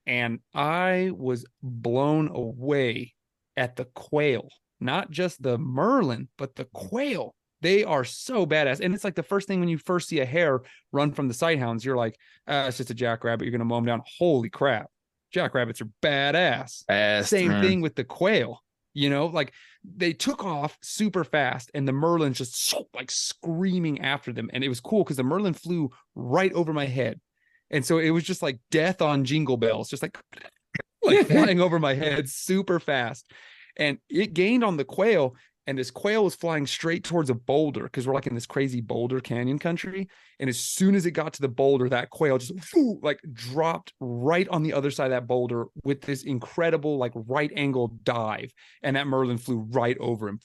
and I was blown away at the quail, not just the merlin, but the quail. They are so badass. And it's like the first thing when you first see a hare run from the sighthounds, you're like, it's just a jackrabbit. You're going to mow them down. Holy crap. Jackrabbits are badass. Same thing with the quail. You know, like they took off super fast, and the merlin just like screaming after them. And it was cool because the merlin flew right over my head. And so it was just like death on jingle bells, just like flying over my head super fast. And it gained on the quail, and this quail was flying straight towards a boulder because we're like in this crazy boulder canyon country. And as soon as it got to the boulder, that quail just like dropped right on the other side of that boulder with this incredible like right angle dive. And that merlin flew right over him,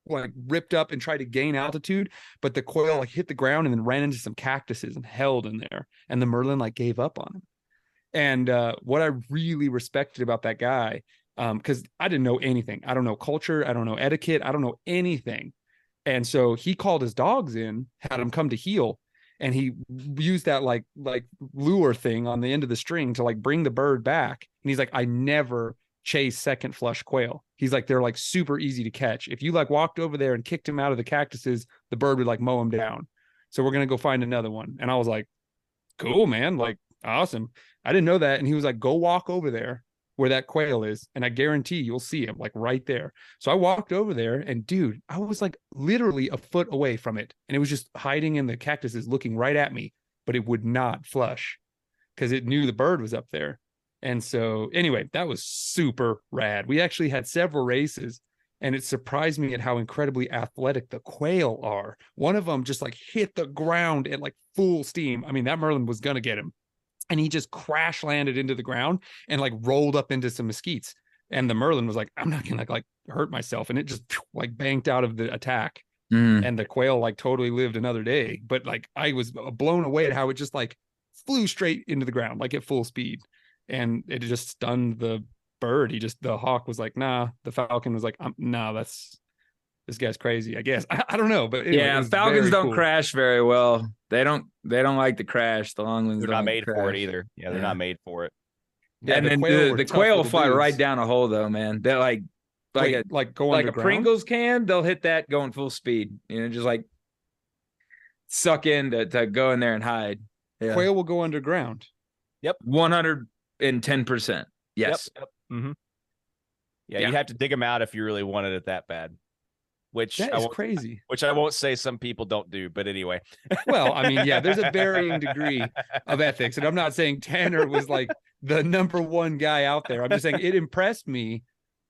like ripped up and tried to gain altitude. But the quail like hit the ground and then ran into some cactuses and held in there. And the merlin like gave up on him. And what I really respected about that guy, because I didn't know anything. I don't know culture. I don't know etiquette. I don't know anything. And so he called his dogs in, had them come to heel, and he used that like lure thing on the end of the string to like bring the bird back. And he's like, I never chase second flush quail. He's like, they're like super easy to catch. If you like walked over there and kicked him out of the cactuses, the bird would like mow him down. So we're going to go find another one. And I was like, cool, man. Like, awesome. I didn't know that. And he was like, go walk over there where that quail is, and I guarantee you'll see him like right there. So I walked over there, and dude, I was like literally a foot away from it, and it was just hiding in the cactuses looking right at me, but it would not flush because it knew the bird was up there. And so anyway, that was super rad. We actually had several races, and it surprised me at how incredibly athletic the quail are. One of them just like hit the ground at like full steam. I mean, that merlin was gonna get him, and he just crash landed into the ground and like rolled up into some mesquites. And the merlin was like, I'm not gonna like hurt myself. And it just like banked out of the attack. And the quail like totally lived another day. But like I was blown away at how it just like flew straight into the ground, like at full speed. And it just stunned the bird. The hawk was like, nah. The falcon was like, nah, this guy's crazy, I guess. I don't know, but anyway, yeah, falcons don't crash very well. They don't like to crash. The long ones, they're not made for it either. Yeah, they're not made for it. Yeah, and then the quail will fly right down a hole, though, man. They're like go like a Pringles can. They'll hit that going full speed. You know, just like suck in to go in there and hide. Yeah. Quail will go underground. Yep, 110%. Yes. Yep. Mm-hmm. Yeah, you have to dig them out if you really wanted it that bad. Which is crazy. Which I won't say some people don't do, but anyway. Well, I mean, yeah, there's a varying degree of ethics, and I'm not saying Tanner was like the number one guy out there. I'm just saying it impressed me.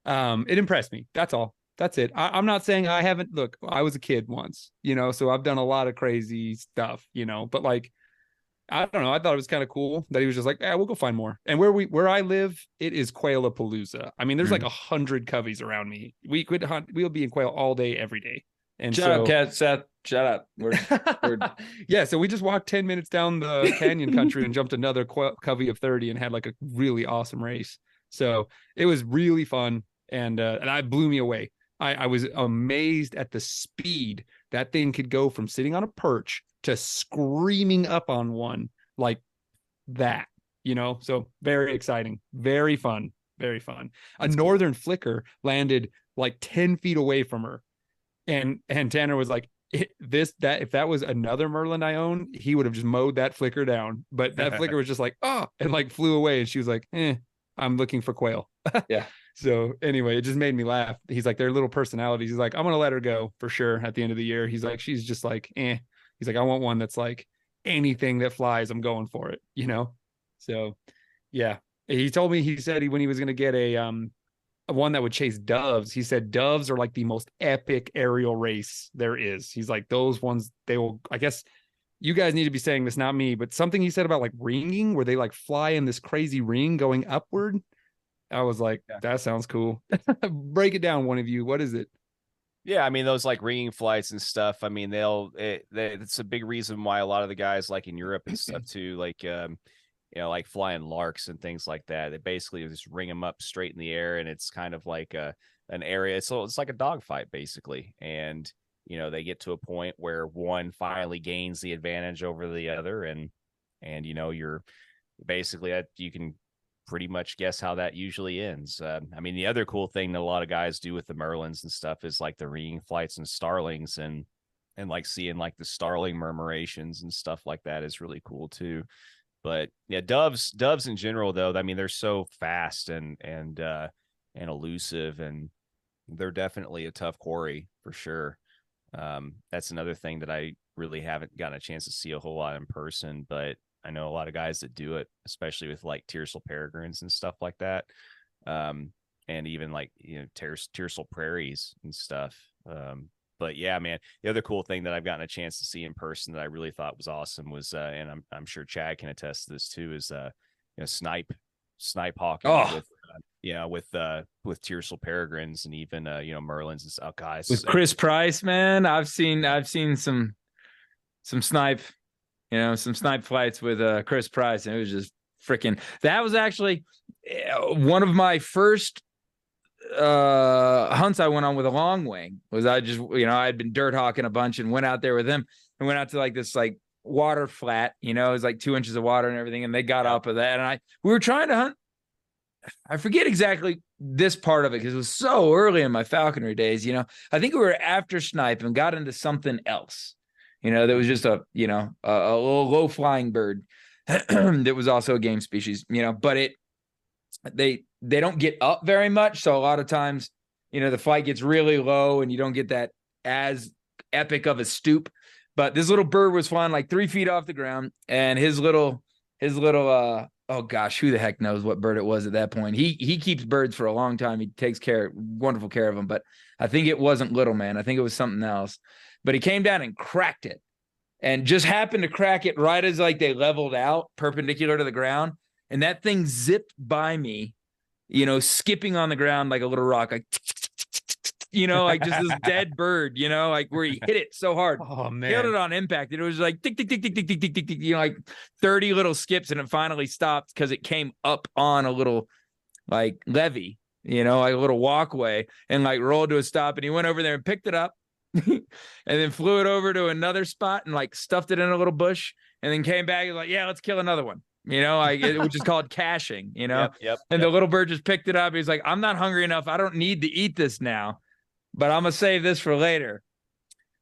It impressed me. That's all. That's it. I'm not saying I haven't. Look, I was a kid once, you know, so I've done a lot of crazy stuff, you know, but like I don't know. I thought it was kind of cool that he was just like, we'll go find more. And where I live, it is quail-a-palooza. I mean, there's like 100 coveys around me. We could hunt. We'll be in quail all day, every day. And Shut up, Seth. Shut up. We're yeah. So we just walked 10 minutes down the canyon country and jumped another covey of 30 and had like a really awesome race. So it was really fun. And I blew me away. I was amazed at the speed that thing could go from sitting on a perch to screaming up on one like that, so very exciting, very fun, very fun. That's northern cool. Flicker landed like 10 feet away from her. And Tanner was like, if that was another Merlin I own, he would have just mowed that flicker down. But that flicker was just like, and like flew away. And she was like, I'm looking for quail. Yeah. So anyway, it just made me laugh. He's like, they're little personalities. He's like, I'm going to let her go for sure at the end of the year. He's like, she's just like, He's like, I want one that's like anything that flies, I'm going for it, So yeah. He said when he was going to get a one that would chase doves, he said doves are like the most epic aerial race there is. He's like, those ones, they will, I guess you guys need to be saying this, not me, but something he said about like ringing, where they like fly in this crazy ring going upward. I was like, that sounds cool. Break it down, one of you. What is it? Yeah, I mean, those like ringing flights and stuff. I mean, it's a big reason why a lot of the guys like in Europe and stuff too, like like flying larks and things like that. They basically just ring them up straight in the air, and it's kind of like an area. So it's like a dogfight basically, and they get to a point where one finally gains the advantage over the other, and you're basically you can pretty much guess how that usually ends. I mean, the other cool thing that a lot of guys do with the Merlins and stuff is like the ringing flights and starlings, and like seeing like the starling murmurations and stuff like that is really cool too. But yeah, doves in general though, I mean, they're so fast and elusive, and they're definitely a tough quarry for sure. That's another thing that I really haven't gotten a chance to see a whole lot in person, but I know a lot of guys that do it, especially with like tiercel peregrines and stuff like that. And even like, tiercel prairies and stuff. But yeah, man, the other cool thing that I've gotten a chance to see in person that I really thought was awesome was, and I'm sure Chad can attest to this too, is, snipe hawking with tiercel peregrines and even, Merlins and stuff, guys. With Chris Price, man, I've seen some snipe, some snipe flights with Chris Price, and it was just freaking. That was actually one of my first hunts I went on with a long wing. Was I just I had been dirt hawking a bunch and went out there with him and went out to like this like water flat. It was like 2 inches of water and everything, and they got up of that, and we were trying to hunt. I forget exactly this part of it because it was so early in my falconry days. I think we were after snipe and got into something else. That was just a little low flying bird that was also a game species, but they don't get up very much. So a lot of times, the flight gets really low and you don't get that as epic of a stoop. But this little bird was flying like 3 feet off the ground, and his little oh gosh, who the heck knows what bird it was at that point. He keeps birds for a long time. He takes wonderful care of them, but I think it wasn't little man. I think it was something else. But he came down and cracked it, and just happened to crack it right as like they leveled out perpendicular to the ground. And that thing zipped by me, skipping on the ground like a little rock, like, like just this dead bird, like where he hit it so hard. Oh man, killed it on impact. And it was like tick, tick, tick, tick, tick, tick, tick, tick, tick, like 30 little skips, and it finally stopped because it came up on a little like levee, like a little walkway, and like rolled to a stop. And he went over there and picked it up. And then flew it over to another spot and like stuffed it in a little bush, and then came back and like, yeah, let's kill another one, which is called caching, Yep. And the little bird just picked it up. He's like, I'm not hungry enough. I don't need to eat this now, but I'm gonna save this for later.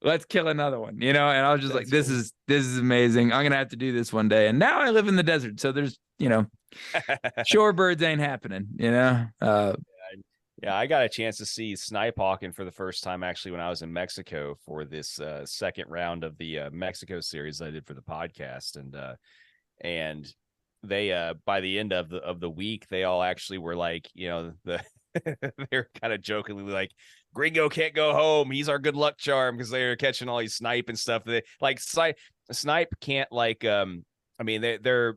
Let's kill another one, and I was just like, this is amazing. I'm gonna have to do this one day. And now I live in the desert, so there's shorebirds ain't happening, Yeah, I got a chance to see snipe hawking for the first time actually when I was in Mexico for this second round of the Mexico series I did for the podcast, and they by the end of the week they all actually were like, they're kind of jokingly like, Gringo can't go home, he's our good luck charm, because they were catching all these snipe and stuff. They like snipe can't like I mean, they're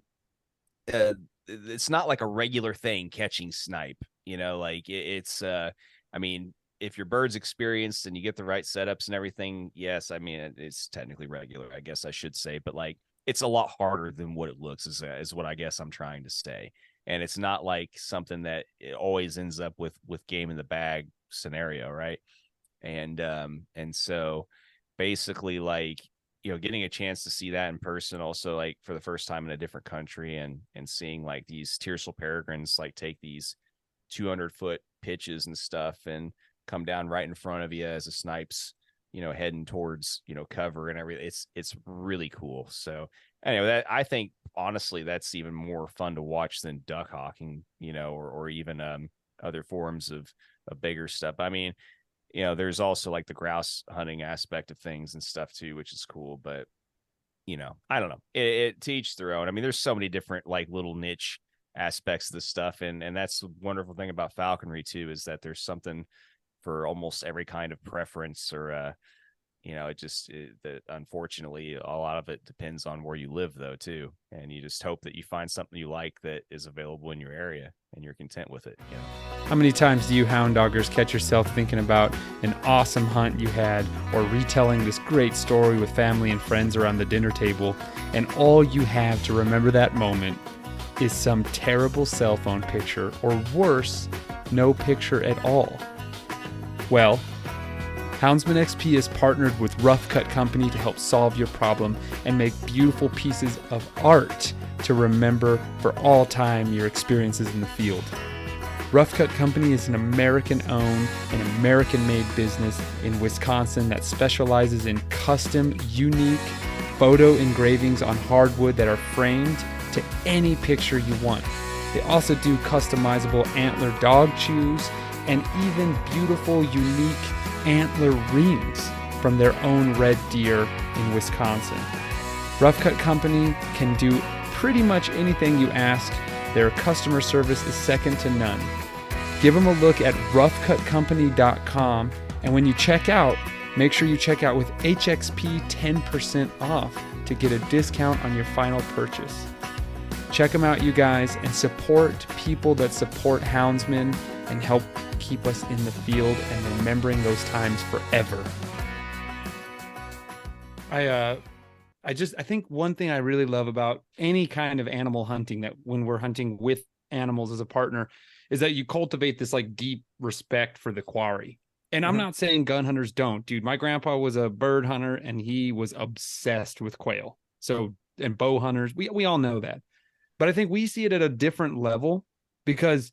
it's not like a regular thing catching snipe, like it's I mean, if your bird's experienced and you get the right setups and everything, yes, I mean, it's technically regular, I guess I should say, but like it's a lot harder than what it looks, is what I guess I'm trying to say. And it's not like something that it always ends up with game in the bag scenario, right? And so basically, like, getting a chance to see that in person, also like for the first time in a different country, and seeing like these tiercel peregrines like take these 200-foot pitches and stuff and come down right in front of you as a snipes, heading towards, cover and everything. It's really cool. So anyway, that, I think honestly, that's even more fun to watch than duck hawking, or even other forms of bigger stuff. I mean, there's also like the grouse hunting aspect of things and stuff too, which is cool. But, I don't know. It to each their own. I mean, there's so many different like little niche aspects of this stuff. And that's the wonderful thing about falconry too, is that there's something for almost every kind of preference, or, that unfortunately a lot of it depends on where you live though too. And you just hope that you find something you like that is available in your area and you're content with it. How many times do you hound doggers catch yourself thinking about an awesome hunt you had, or retelling this great story with family and friends around the dinner table, and all you have to remember that moment is some terrible cell phone picture, or worse, no picture at all? Well, Houndsman XP is partnered with Rough Cut Company to help solve your problem and make beautiful pieces of art to remember for all time your experiences in the field. Rough Cut Company is an American-owned and American-made business in Wisconsin that specializes in custom, unique photo engravings on hardwood that are framed to any picture you want. They also do customizable antler dog chews and even beautiful, unique antler rings from their own red deer in Wisconsin. Rough Cut Company can do pretty much anything you ask. Their customer service is second to none. Give them a look at roughcutcompany.com, and when you check out, make sure you check out with HXP 10% off to get a discount on your final purchase. Check them out, you guys, and support people that support houndsmen and help keep us in the field and remembering those times forever. I think one thing I really love about any kind of animal hunting, that when we're hunting with animals as a partner, is that you cultivate this like deep respect for the quarry. And I'm not saying gun hunters don't, dude. My grandpa was a bird hunter and he was obsessed with quail. So, and bow hunters, we all know that. But I think we see it at a different level because,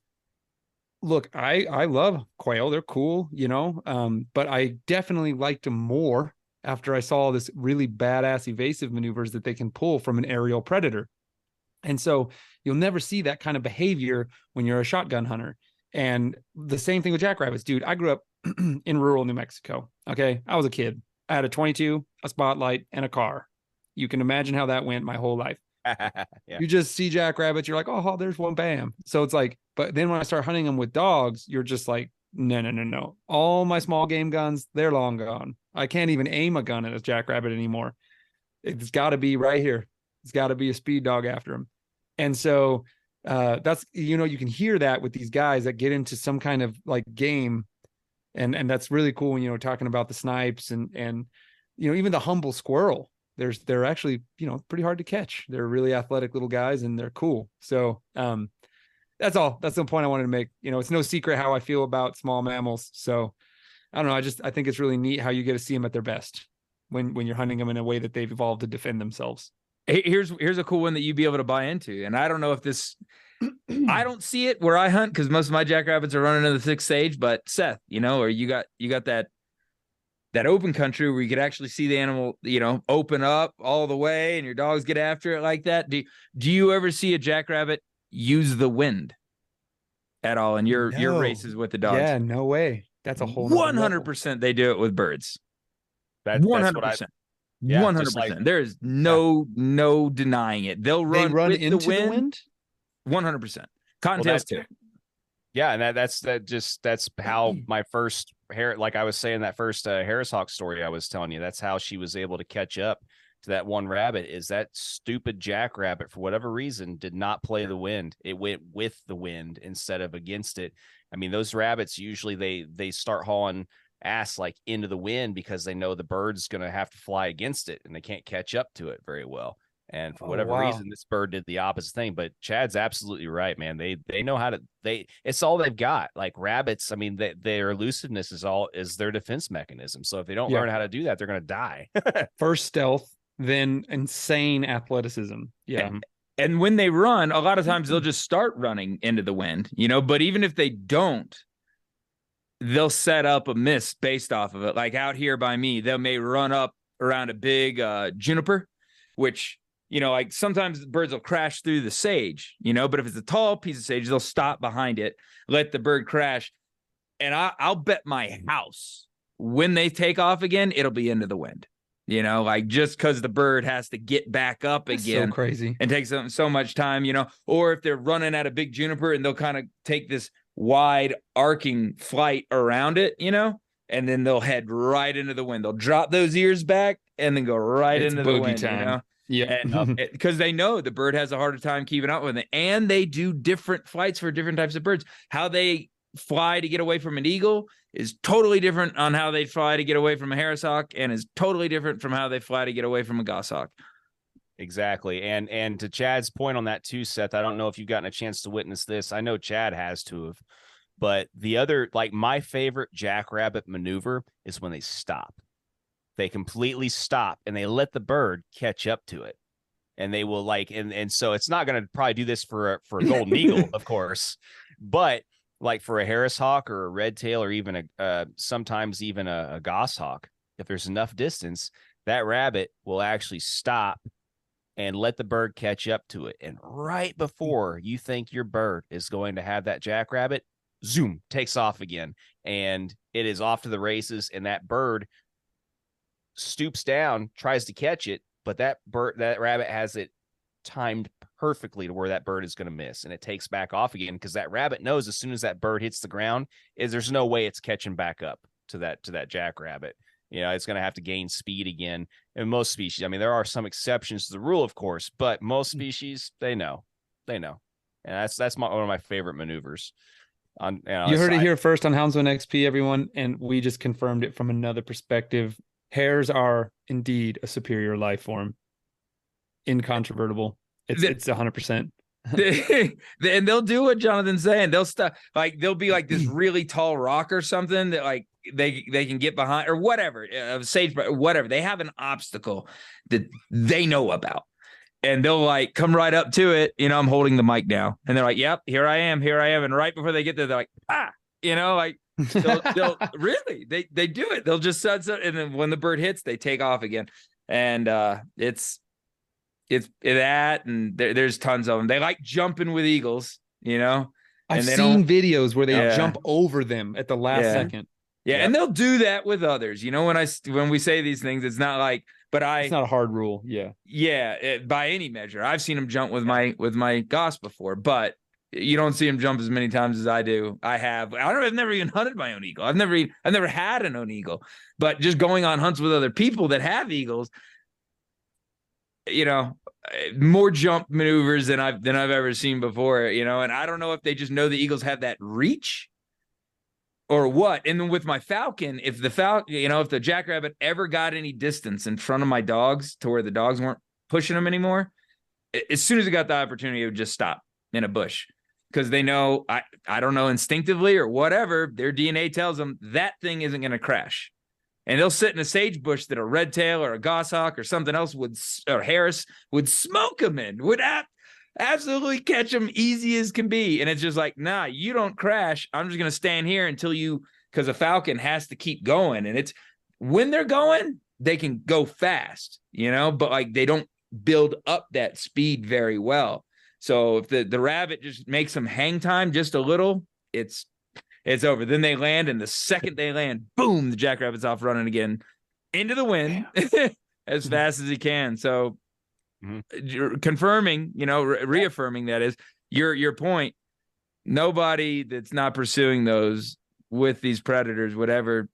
look, I love quail. They're cool, but I definitely liked them more after I saw this really badass evasive maneuvers that they can pull from an aerial predator. And so you'll never see that kind of behavior when you're a shotgun hunter. And the same thing with jackrabbits, dude. I grew up in rural New Mexico. Okay. I was a kid. I had a 22, a spotlight, and a car. You can imagine how that went my whole life. Yeah. You just see jackrabbits, you're like, oh, there's one, bam. So it's like, but then when I start hunting them with dogs, you're just like, no. All my small game guns, they're long gone. I can't even aim a gun at a jackrabbit anymore. It's got to be right here. It's got to be a speed dog after him. And so that's, you can hear that with these guys that get into some kind of like game. And that's really cool when, talking about the snipes and even the humble squirrel. They're actually, pretty hard to catch. They're really athletic little guys and they're cool. So that's all. That's the point I wanted to make. It's no secret how I feel about small mammals. So I don't know. I think it's really neat how you get to see them at their best when you're hunting them in a way that they've evolved to defend themselves. Here's a cool one that you'd be able to buy into. And I don't know if this, I don't see it where I hunt because most of my jackrabbits are running in the 6th stage, but Seth, or you got that open country where you could actually see the animal, open up all the way and your dogs get after it like that. Do you ever see a jackrabbit use the wind at all in your races with the dogs? Yeah, no way. That's a whole 100% they do it with birds. 100%. Yeah, 100%. like, there is no denying it. They'll run with into the wind. 100%. Cottontails too. Yeah, and that's how my first like I was saying, that first Harris Hawk story I was telling you, that's how she was able to catch up to that one rabbit is that stupid jackrabbit, for whatever reason, did not play the wind. It went with the wind instead of against it. I mean, those rabbits usually they start hauling ass like into the wind because they know the bird's going to have to fly against it and they can't catch up to it very well. And for whatever reason, this bird did the opposite thing. But Chad's absolutely right, man. They know how to, it's all they've got. Like rabbits, I mean, their elusiveness is their defense mechanism. So if they don't learn how to do that, they're going to die. First stealth, then insane athleticism. Yeah. And when they run, a lot of times they'll just start running into the wind, you know, but even if they don't, they'll set up a miss based off of it. Like out here by me, they may run up around a big juniper, which, you know, like sometimes the birds will crash through the sage, you know, but if it's a tall piece of sage, they'll stop behind it, let the bird crash. And I'll bet my house when they take off again, it'll be into the wind, you know, like just because the bird has to get back up again. So crazy. And takes them so much time, you know, or if they're running at a big juniper and they'll kind of take this wide arcing flight around it, you know, and then they'll head right into the wind. They'll drop those ears back and then go right into the wind, time. You know. Yeah, and because they know the bird has a harder time keeping up with it, and they do different flights for different types of birds. How they fly to get away from an eagle is totally different on how they fly to get away from a Harris hawk, and is totally different from how they fly to get away from a goshawk. Exactly, and to Chad's point on that too, Seth. I don't know if you've gotten a chance to witness this. I know Chad has to have, but the other, like my favorite jackrabbit maneuver is when they stop. They completely stop and they let the bird catch up to it. And they will like, and so it's not going to probably do this for a golden eagle, of course, but like for a Harris hawk or a red tail, or even sometimes even a goshawk, if there's enough distance, that rabbit will actually stop and let the bird catch up to it. And right before you think your bird is going to have that jackrabbit, zoom, takes off again. And it is off to the races. And that bird stoops down, tries to catch it, but that rabbit has it timed perfectly to where that bird is going to miss, and it takes back off again because that rabbit knows as soon as that bird hits the ground, there's no way it's catching back up to that jackrabbit. You know, it's going to have to gain speed again. And most species, I mean, there are some exceptions to the rule, of course, but most species, they know, and that's one of my favorite maneuvers. You heard it here first on Houndsman XP, everyone, and we just confirmed it from another perspective. Hares are indeed a superior life form. Incontrovertible. It's 100%. And they'll do what Jonathan's saying. They'll stop, like they'll be like this really tall rock or something that like they can get behind or whatever, sage, whatever. They have an obstacle that they know about, and they'll like come right up to it. You know, I'm holding the mic now, and they're like, "Yep, here I am." And right before they get there, they're like, "Ah," you know, like. they'll really they do it. They'll just sunset, and then when the bird hits, they take off again. And it's that, and there's tons of them. They like jumping with eagles, you know. I've seen videos where they jump over them at the last second. Yeah, and they'll do that with others. You know, when we say these things, it's not like, it's not a hard rule. Yeah, by any measure, I've seen them jump with my goss before, but you don't see him jump as many times as I do. I've never even hunted my own eagle. I've never had an own eagle, but just going on hunts with other people that have eagles, you know, more jump maneuvers than I've ever seen before, you know, and I don't know if they just know the eagles have that reach or what. And then with my falcon, if the jackrabbit ever got any distance in front of my dogs to where the dogs weren't pushing them anymore, as soon as it got the opportunity, it would just stop in a bush. Because they know, I don't know, instinctively or whatever, their DNA tells them that thing isn't going to crash. And they'll sit in a sage bush that a red tail or a goshawk or something else or Harris would smoke them in, would absolutely catch them easy as can be. And it's just like, nah, you don't crash. I'm just going to stand here until because a falcon has to keep going. And it's when they're going, they can go fast, you know, but like they don't build up that speed very well. So if the rabbit just makes them hang time just a little, it's over. Then they land, and the second they land, boom, the jackrabbit's off running again into the wind as fast as he can. So confirming, you know, reaffirming that is your point. Nobody that's not pursuing those with these predators would ever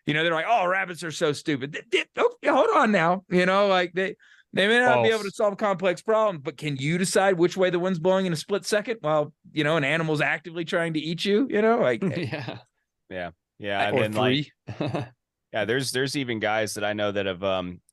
they're like, oh, rabbits are so stupid. Oh, hold on now. Like they may not be able to solve complex problems, but can you decide which way the wind's blowing in a split second while, an animal's actively trying to eat you, like, yeah. And or then three. yeah, there's even guys that I know that have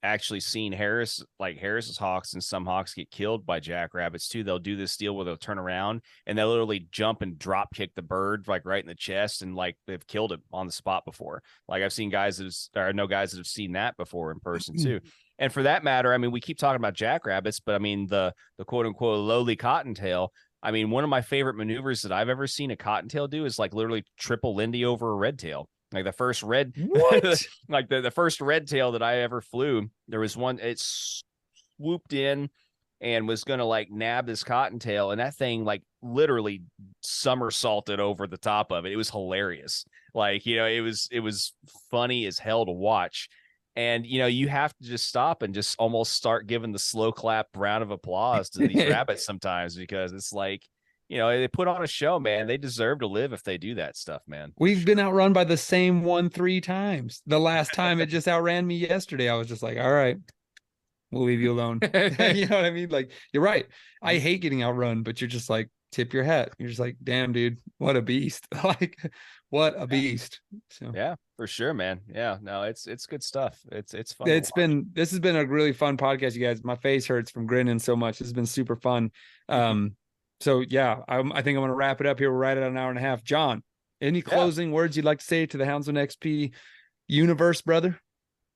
actually seen Harris's hawks, and some hawks get killed by jackrabbits too. They'll do this deal where they'll turn around and they'll literally jump and drop kick the bird like right in the chest, and like they've killed it on the spot before. Like I've seen guys I know guys that have seen that before in person too. And for that matter, I mean, we keep talking about jackrabbits, but I mean the quote unquote lowly cottontail. I mean, one of my favorite maneuvers that I've ever seen a cottontail do is like literally triple Lindy over a redtail. Like the first like the first red tail that I ever flew, there was one, it swooped in and was going to like nab this cottontail. And that thing like literally somersaulted over the top of it. It was hilarious. Like, it was funny as hell to watch. And, you have to just stop and just almost start giving the slow clap round of applause to these rabbits sometimes, because it's like, they put on a show, man. They deserve to live if they do that stuff, man. We've been outrun by the same one 3 times. The last time it just outran me yesterday. I was just like, all right, we'll leave you alone. You know what I mean? Like, you're right. I hate getting outrun, but you're just like, tip your hat. You're just like, damn, dude, what a beast. Like, what a beast. So yeah, for sure, man. Yeah, no, it's good stuff. It's fun. This has been a really fun podcast, you guys. My face hurts from grinning so much. This has been super fun. So yeah, I think I'm going to wrap it up here. We're right at an hour and a half. John, any closing words you'd like to say to the Houndsman XP universe, brother?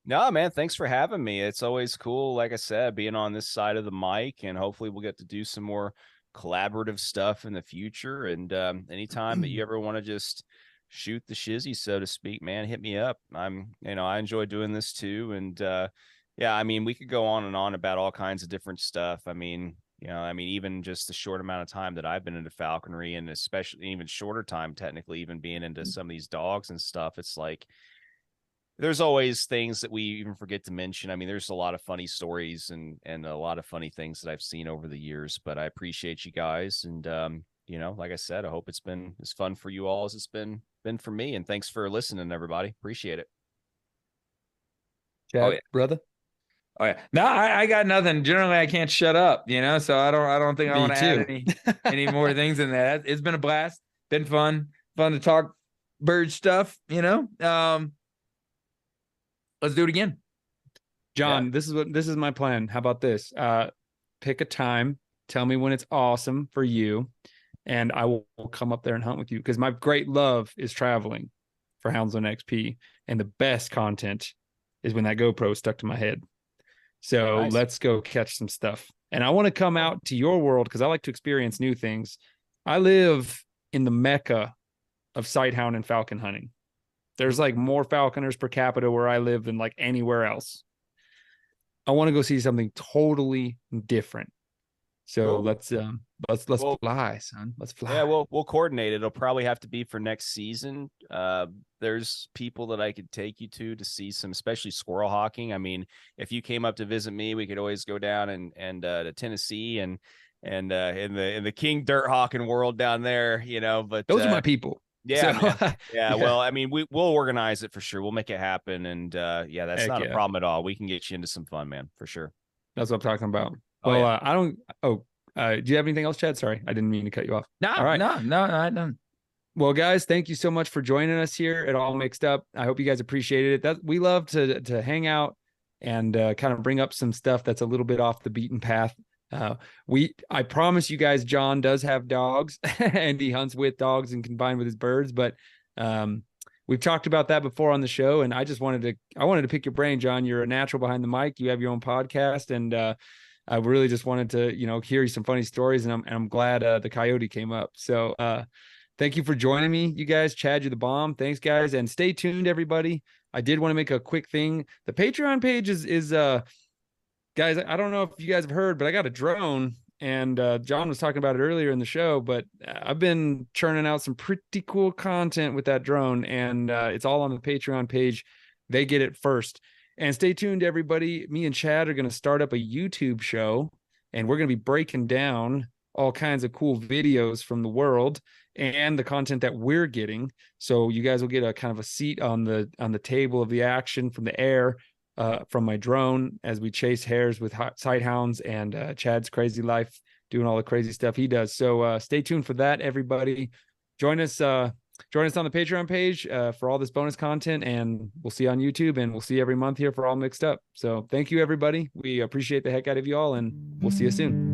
No, man, thanks for having me. It's always cool, like I said, being on this side of the mic, and hopefully we'll get to do some more collaborative stuff in the future. And anytime that you ever want to just shoot the shizzy, so to speak, man, hit me up. I enjoy doing this too. And yeah, I mean, we could go on and on about all kinds of different stuff. I mean, even just the short amount of time that I've been into falconry, and especially even shorter time, technically, even being into some of these dogs and stuff, it's like, there's always things that we even forget to mention. I mean, there's a lot of funny stories and a lot of funny things that I've seen over the years, but I appreciate you guys. And, like I said, I hope it's been as fun for you all as it's been for me. And thanks for listening, everybody. Appreciate it. Chad, brother. Oh yeah. No, I got nothing. Generally, I can't shut up, so I don't think I want to add any more things in that. It's been a blast. Been fun to talk bird stuff, let's do it again. John, this is my plan. How about this? Pick a time, tell me when it's awesome for you, and I will come up there and hunt with you, because my great love is traveling for Houndsman XP, and the best content is when that GoPro is stuck to my head. So nice. Let's go catch some stuff. And I want to come out to your world because I like to experience new things. I live in the mecca of sighthound and falcon hunting. There's like more falconers per capita where I live than like anywhere else. I want to go see something totally different. So let's fly, son. Let's fly. Yeah, we'll coordinate it. It'll probably have to be for next season. There's people that I could take you to see some, especially squirrel hawking. I mean, if you came up to visit me, we could always go down and to Tennessee and in the king dirt hawking world down there, but those are my people. Yeah, so, yeah. Well, I mean, we'll organize it for sure. We'll make it happen. And yeah, that's not a problem at all. We can get you into some fun, man, for sure. That's what I'm talking about. Well, I don't. Do you have anything else, Chad? Sorry, I didn't mean to cut you off. No, all right. No, I don't. Well, guys, thank you so much for joining us here. It all mixed up. I hope you guys appreciated it. That we love to hang out and kind of bring up some stuff that's a little bit off the beaten path. I promise you guys, John does have dogs and he hunts with dogs and combined with his birds. But we've talked about that before on the show, and I wanted to pick your brain, John. You're a natural behind the mic. You have your own podcast, and I really just wanted to, hear some funny stories, and I'm glad the coyote came up. So thank you for joining me, you guys. Chad, you're the bomb. Thanks, guys, and stay tuned, everybody. I did want to make a quick thing. The Patreon page is guys, I don't know if you guys have heard, but I got a drone, and John was talking about it earlier in the show, but I've been churning out some pretty cool content with that drone, and it's all on the Patreon page. They get it first. And stay tuned, everybody. Me and Chad are going to start up a YouTube show, and we're going to be breaking down all kinds of cool videos from the world and the content that we're getting. So you guys will get a kind of a seat on the table of the action from the air, from my drone as we chase hares with sight hounds, and Chad's crazy life doing all the crazy stuff he does. So stay tuned for that, everybody. Join us on the Patreon page for all this bonus content, and we'll see you on YouTube, and we'll see you every month here for All Mixed Up. So thank you, everybody. We appreciate the heck out of you all, and we'll see you soon.